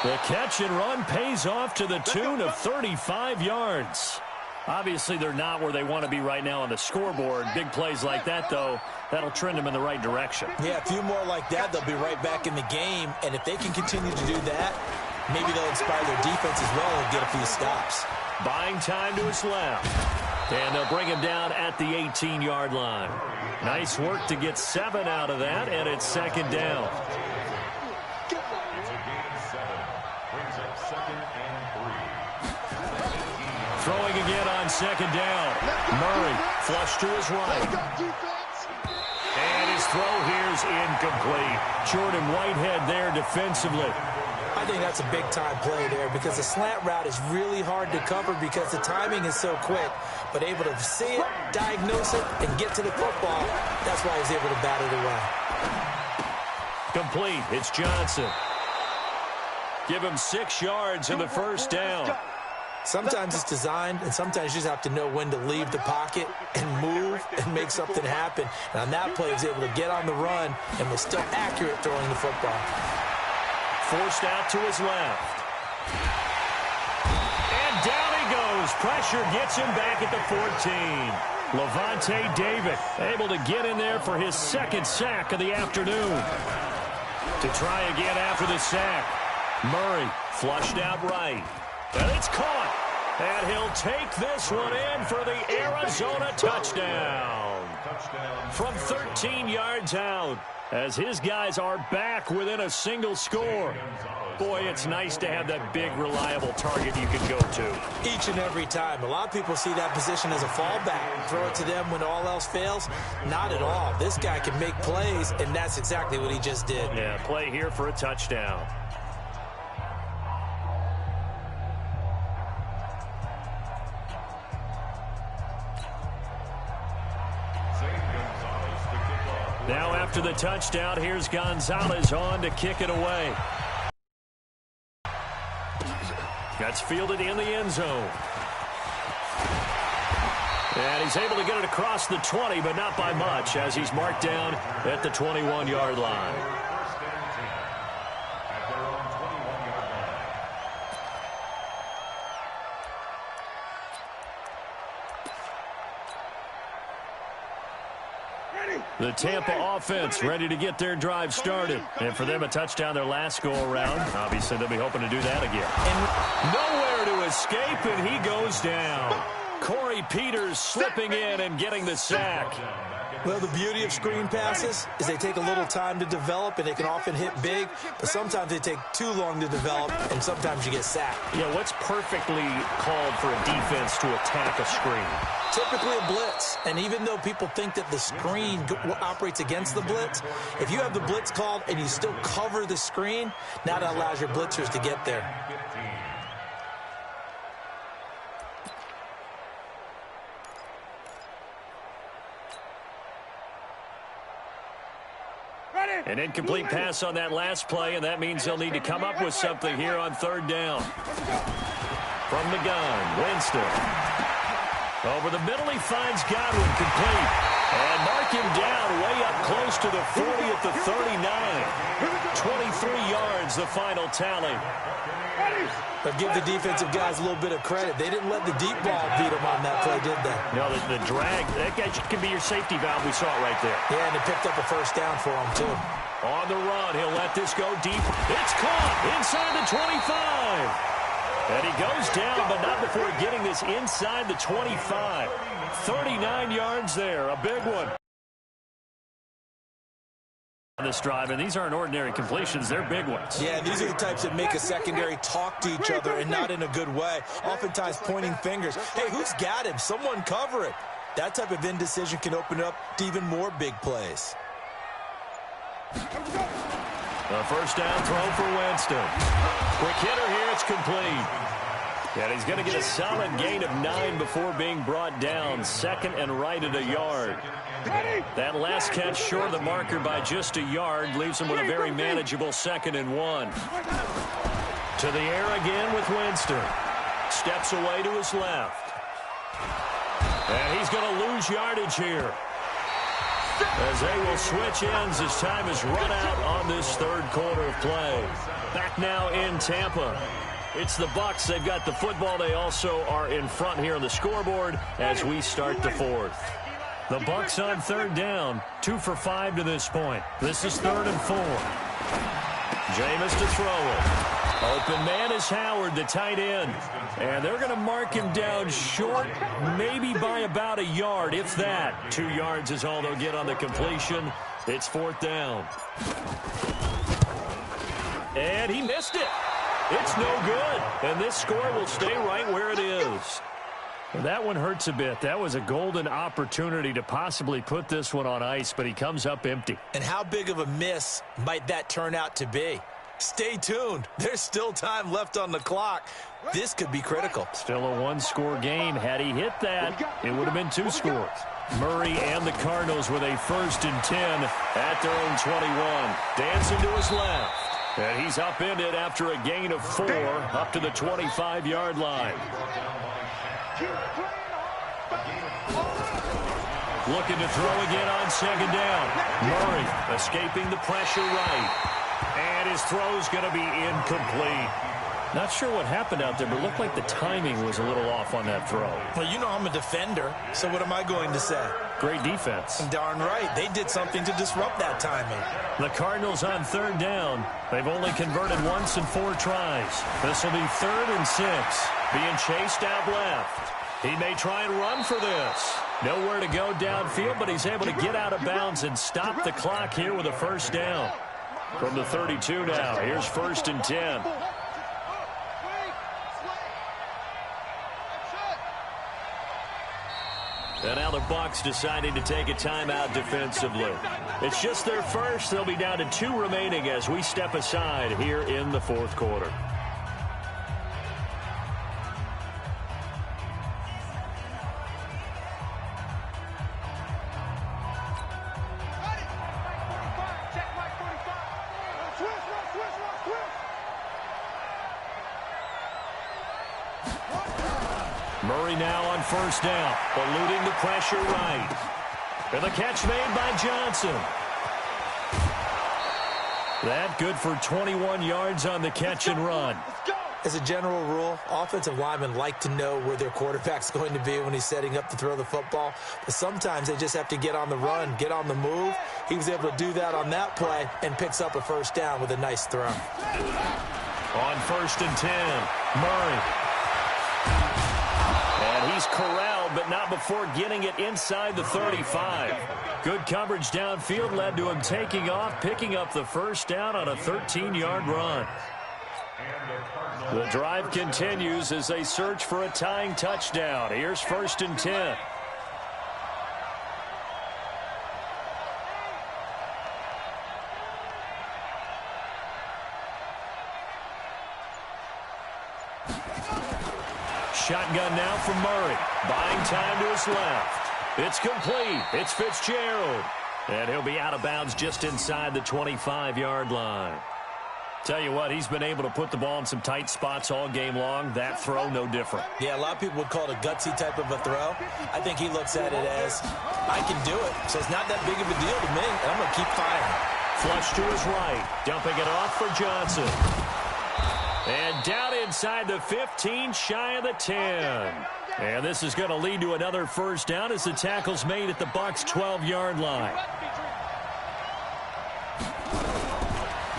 The catch and run pays off to the tune of 35 yards. Obviously, they're not where they want to be right now on the scoreboard. Big plays like that, though, that'll trend them in the right direction. Yeah, a few more like that, they'll be right back in the game. And if they can continue to do that, maybe they'll inspire their defense as well and get a few stops. Buying time to his left. And they'll bring him down at the 18-yard line. Nice work to get 7 out of that, and it's 2nd down. Throwing again on 2nd down. Murray flush to his right. And his throw here's incomplete. Jordan Whitehead there defensively. I think that's a big-time play there because the slant route is really hard to cover because the timing is so quick. But able to see it, diagnose it, and get to the football, that's why he's able to bat it away. Complete. It's Johnson. Give him 6 yards in the 1st down. Sometimes it's designed, and sometimes you just have to know when to leave the pocket and move and make something happen. And on that play, he was able to get on the run and was still accurate throwing the football. Forced out to his left. And down he goes. Pressure gets him back at the 14. Levante David able to get in there for his 2nd sack of the afternoon. To try again after the sack. Murray flushed out right. And it's caught. And he'll take this one in for the Arizona touchdown. From 13 yards out. As his guys are back within a single score. Boy, it's nice to have that big, reliable target you can go to. Each and every time. A lot of people see that position as a fallback. Throw it to them when all else fails. Not at all. This guy can make plays, and that's exactly what he just did. Yeah, play here for a touchdown. Now after the touchdown, here's Gonzalez on to kick it away. That's fielded in the end zone. And he's able to get it across the 20, but not by much, as he's marked down at the 21-yard line. The Tampa offense ready to get their drive started. And for them, a touchdown their last go-around. Obviously, they'll be hoping to do that again. And nowhere to escape, and he goes down. Corey Peters slipping in and getting the sack. Well, the beauty of screen passes is they take a little time to develop, and they can often hit big, but sometimes they take too long to develop, and sometimes you get sacked. Yeah, what's perfectly called for a defense to attack a screen? Typically a blitz, and even though people think that the screen operates against the blitz, if you have the blitz called and you still cover the screen, now that allows your blitzers to get there. An incomplete pass on that last play, and that means they'll need to come up with something here on third down. From the gun, Winston. Over the middle, he finds Godwin, complete. And mark him down way up close to the 40 at the 39. 23 yards, the final tally. But give the defensive guys a little bit of credit. They didn't let the deep ball beat them on that play, did they? No, the drag, that can be your safety valve. We saw it right there. Yeah, and it picked up a first down for him, too. On the run, he'll let this go deep. It's caught inside the 25. And he goes down, but not before getting this inside the 25. 39 yards there, a big one. On this drive, and these aren't ordinary completions, they're big ones. Yeah, these are the types that make a secondary talk to each other, and not in a good way. Oftentimes pointing fingers. Hey, who's got him? Someone cover it. That type of indecision can open up to even more big plays. A first down throw for Winston. Quick hitter here, it's complete. And he's going to get a solid gain of 9 before being brought down. Second and right at a yard. That last catch short of the marker by just a yard leaves him with a very manageable 2nd and 1. To the air again with Winston. Steps away to his left. And he's going to lose yardage here, as they will switch ends as time is run out on this third quarter of play. Back now in Tampa. It's the Bucs. They've got the football. They also are in front here on the scoreboard as we start the fourth. The Bucs on third down, 2 for 5 to this point. This is 3rd and 4. Jameis to throw it. Open man is Howard, the tight end. And they're going to mark him down short, maybe by about a yard, if that. 2 yards is all they'll get on the completion. It's 4th down. And he missed it. It's no good. And this score will stay right where it is. That one hurts a bit. That was a golden opportunity to possibly put this one on ice, but he comes up empty. And how big of a miss might that turn out to be? Stay tuned. There's still time left on the clock. This could be critical. Still a one-score game. Had he hit that, it would have been 2 scores. Murray and the Cardinals with a 1st and 10 at their own 21. Dancing to his left. And he's upended after a gain of 4 up to the 25-yard line. Looking to throw again on 2nd down. Murray escaping the pressure right. And his throw's going to be incomplete. Not sure what happened out there, but it looked like the timing was a little off on that throw. Well, you know I'm a defender, so what am I going to say? Great defense. Darn right. They did something to disrupt that timing. The Cardinals on 3rd down. They've only converted once in 4 tries. This will be 3rd and 6. Being chased out left. He may try and run for this. Nowhere to go downfield, but he's able to get out of bounds and stop the clock here with a 1st down. From the 32 now, here's 1st and 10. And now the Bucs deciding to take a timeout defensively. It's just their first. They'll be down to 2 remaining as we step aside here in the 4th quarter. Murray now on 1st down, eluding the pressure right. And the catch made by Johnson. That good for 21 yards on the catch and run. As a general rule, offensive linemen like to know where their quarterback's going to be when he's setting up to throw the football. But sometimes they just have to get on the run, get on the move. He was able to do that on that play and picks up a 1st down with a nice throw. On 1st and 10, Murray. And he's corralled, but not before getting it inside the 35. Good coverage downfield led to him taking off, picking up the 1st down on a 13-yard run. The drive continues as they search for a tying touchdown. Here's 1st and 10. Shotgun now from Murray. Buying time to his left. It's complete. It's Fitzgerald. And he'll be out of bounds just inside the 25-yard line. Tell you what, he's been able to put the ball in some tight spots all game long. That throw, no different. Yeah, a lot of people would call it a gutsy type of a throw. I think he looks at it as, I can do it, so it's not that big of a deal to me, and I'm going to keep firing. Flush to his right, dumping it off for Johnson. And down inside the 15, shy of the 10. And this is going to lead to another first down as the tackle's made at the Bucs' 12-yard line.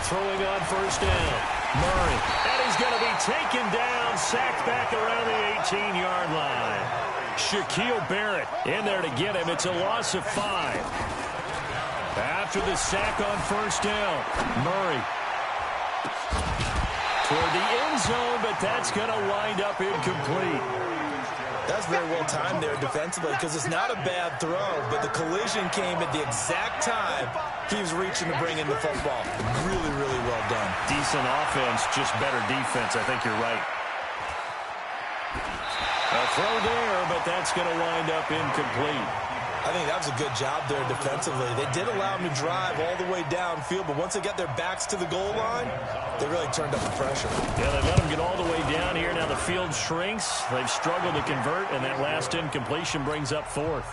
Throwing on first down, Murray. And he's going to be taken down, sacked back around the 18-yard line. Shaquille Barrett in there to get him. It's a loss of 5. After the sack on first down, Murray toward the end zone, but that's going to wind up incomplete. That's very well timed there defensively because it's not a bad throw, but the collision came at the exact time he was reaching to bring in the football. Really, really well done. Decent offense, just better defense. I think you're right. A throw there, but that's going to wind up incomplete. I think that was a good job there defensively. They did allow him to drive all the way downfield, but once they got their backs to the goal line, they really turned up the pressure. Yeah, they let him get all the way down here. Now the field shrinks. They've struggled to convert, and that last incompletion brings up 4th.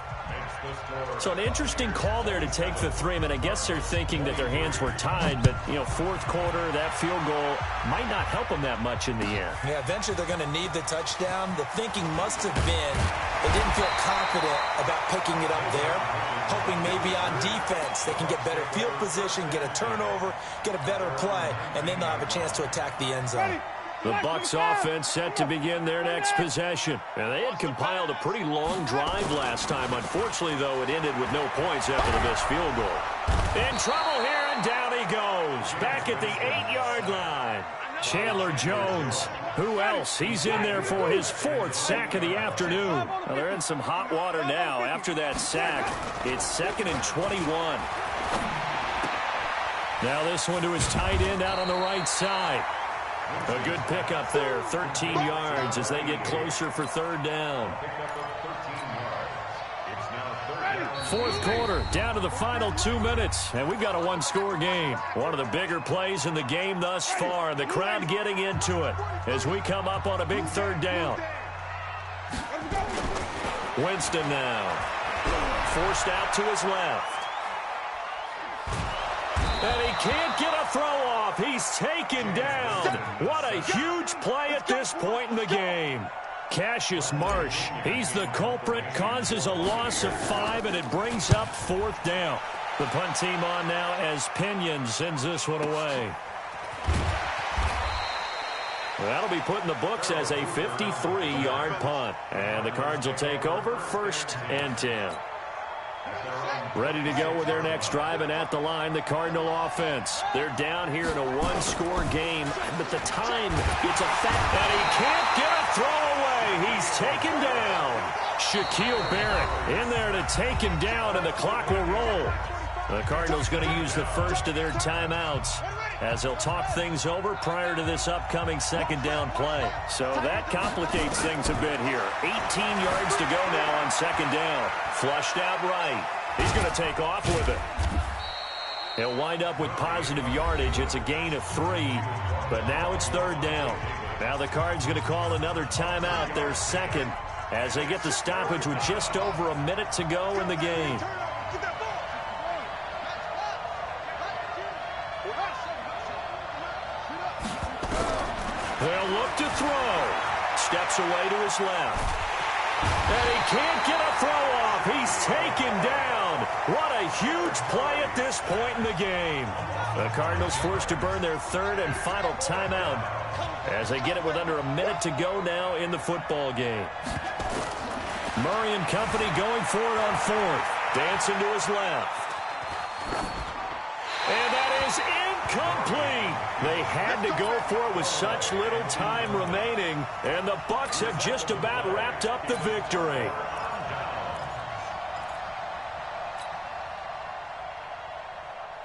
So an interesting call there to take the 3. I mean, I guess they're thinking that their hands were tied, but, you know, 4th quarter, that field goal might not help them that much in the end. Yeah, eventually they're going to need the touchdown. The thinking must have been they didn't feel confident about picking it up there, hoping maybe on defense they can get better field position, get a turnover, get a better play, and then they'll have a chance to attack the end zone. The Bucs offense set to begin their next possession. And they had compiled a pretty long drive last time. Unfortunately, though, it ended with no points after the missed field goal. In trouble here, and down he goes. Back at the 8-yard line. Chandler Jones. Who else? He's in there for his 4th sack of the afternoon. Well, they're in some hot water now. After that sack, it's 2nd and 21. Now this one to his tight end out on the right side. A good pickup there, 13 yards as they get closer for 3rd down. 4th quarter, down to the final 2 minutes, and we've got a 1-score game. One of the bigger plays in the game thus far, the crowd getting into it as we come up on a big 3rd down. Winston now, forced out to his left. And he can't get a throw off. He's taken down. What a huge play at this point in the game. Cassius Marsh, he's the culprit, causes a loss of 5, and it brings up 4th down. The punt team on now as Pinion sends this one away. That'll be put in the books as a 53-yard punt. And the Cards will take over 1st and 10. Ready to go with their next drive, and at the line, the Cardinal offense. They're down here in a 1-score game, but the time, it's a fact, and he can't get a throw away. He's taken down. Shaquille Barrett in there to take him down, and the clock will roll. The Cardinals going to use the first of their timeouts as they'll talk things over prior to this upcoming 2nd down play. So that complicates things a bit here. 18 yards to go now on 2nd down. Flushed out right. He's going to take off with it. He'll wind up with positive yardage. It's a gain of 3, but now it's 3rd down. Now the Cards going to call another timeout, their 2nd, as they get the stoppage with just over a minute to go in the game. They'll look to throw. Steps away to his left. And he can't get a throw off. He's taken down. What a huge play at this point in the game. The Cardinals forced to burn their 3rd and final timeout as they get it with under a minute to go now in the football game. Murray and company going for it on 4th. Dancing to his left. And that is incomplete. They had to go for it with such little time remaining, and the Bucs have just about wrapped up the victory.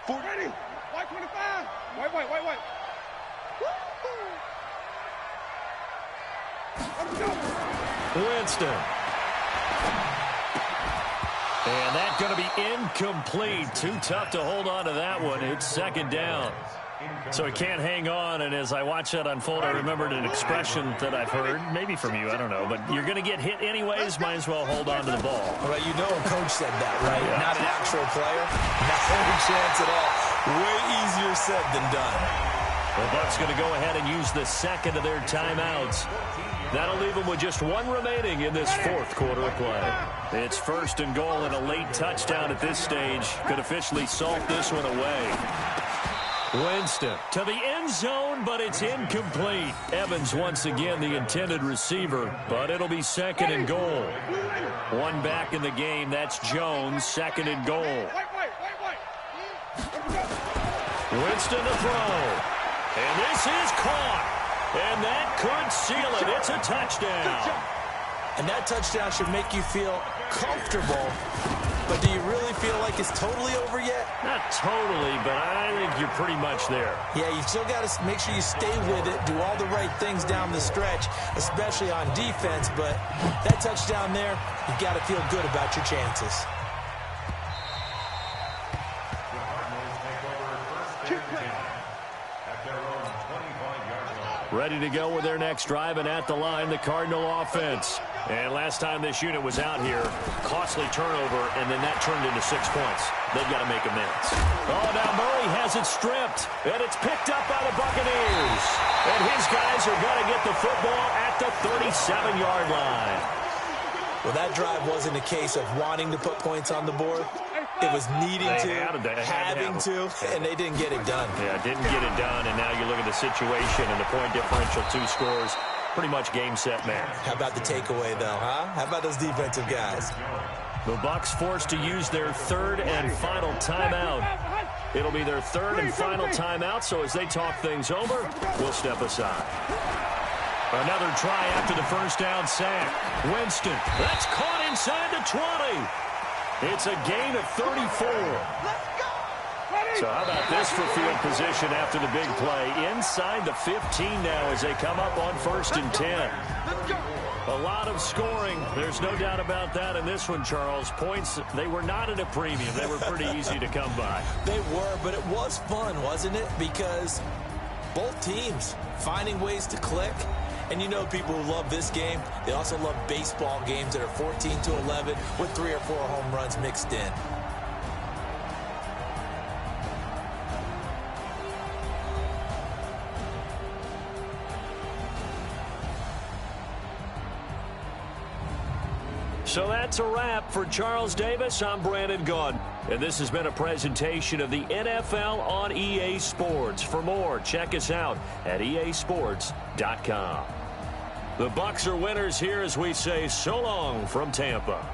Ready? White 25. White. Winston. And that's going to be incomplete. Too tough to hold on to that one. It's second down. So he can't hang on, and as I watch that unfold, I remembered an expression that I've heard, maybe from you, I don't know, but you're going to get hit anyways, might as well hold on to the ball. Right, you know a coach said that, right? Yeah. Not an actual player. Not any chance at all. Way easier said than done. The Bucs going to go ahead and use the second of their timeouts. That'll leave them with just one remaining in this fourth quarter of play. It's first and goal, and a late touchdown at this stage could officially salt this one away. Winston to the end zone, but it's incomplete. Evans once again the intended receiver, but it'll be second and goal. One back in the game. That's Jones, second and goal. Winston to throw. And this is caught. And that could seal it. It's a touchdown. And that touchdown should make you feel comfortable. But do you really feel like it's totally over yet? Not totally, but I think you're pretty much there. Yeah, you still got to make sure you stay with it, do all the right things down the stretch, especially on defense. But that touchdown there, you got to feel good about your chances. Ready to go with their next drive, and at the line, the Cardinal offense. And last time this unit was out here, costly turnover, and then that turned into 6 points. They've got to make amends. Oh, now Murray has it stripped, and it's picked up by the Buccaneers. And his guys are going to get the football at the 37-yard line. Well, that drive wasn't a case of wanting to put points on the board. It was needing to, having to, and they didn't get it done. Yeah, didn't get it done, and now you look at the situation and the point differential, 2 scores, pretty much game, set, match. How about the takeaway, though, huh? How about those defensive guys? The Bucs forced to use their third and final timeout. It'll be their third and final timeout, so as they talk things over, we'll step aside. Another try after the first down sack. Winston, that's caught inside the 20. It's a gain of 34. So how about this for field position after the big play? Inside the 15 now as they come up on first and 10. A lot of scoring. There's no doubt about that in this one, Charles. Points, they were not at a premium. They were pretty easy to come by. They were, but it was fun, wasn't it? Because both teams finding ways to click. And you know people who love this game, they also love baseball games that are 14-11 with 3 or 4 home runs mixed in. So that's a wrap for Charles Davis. I'm Brandon Gaudin, and this has been a presentation of the NFL on EA Sports. For more, check us out at easports.com. The Bucs are winners here as we say so long from Tampa.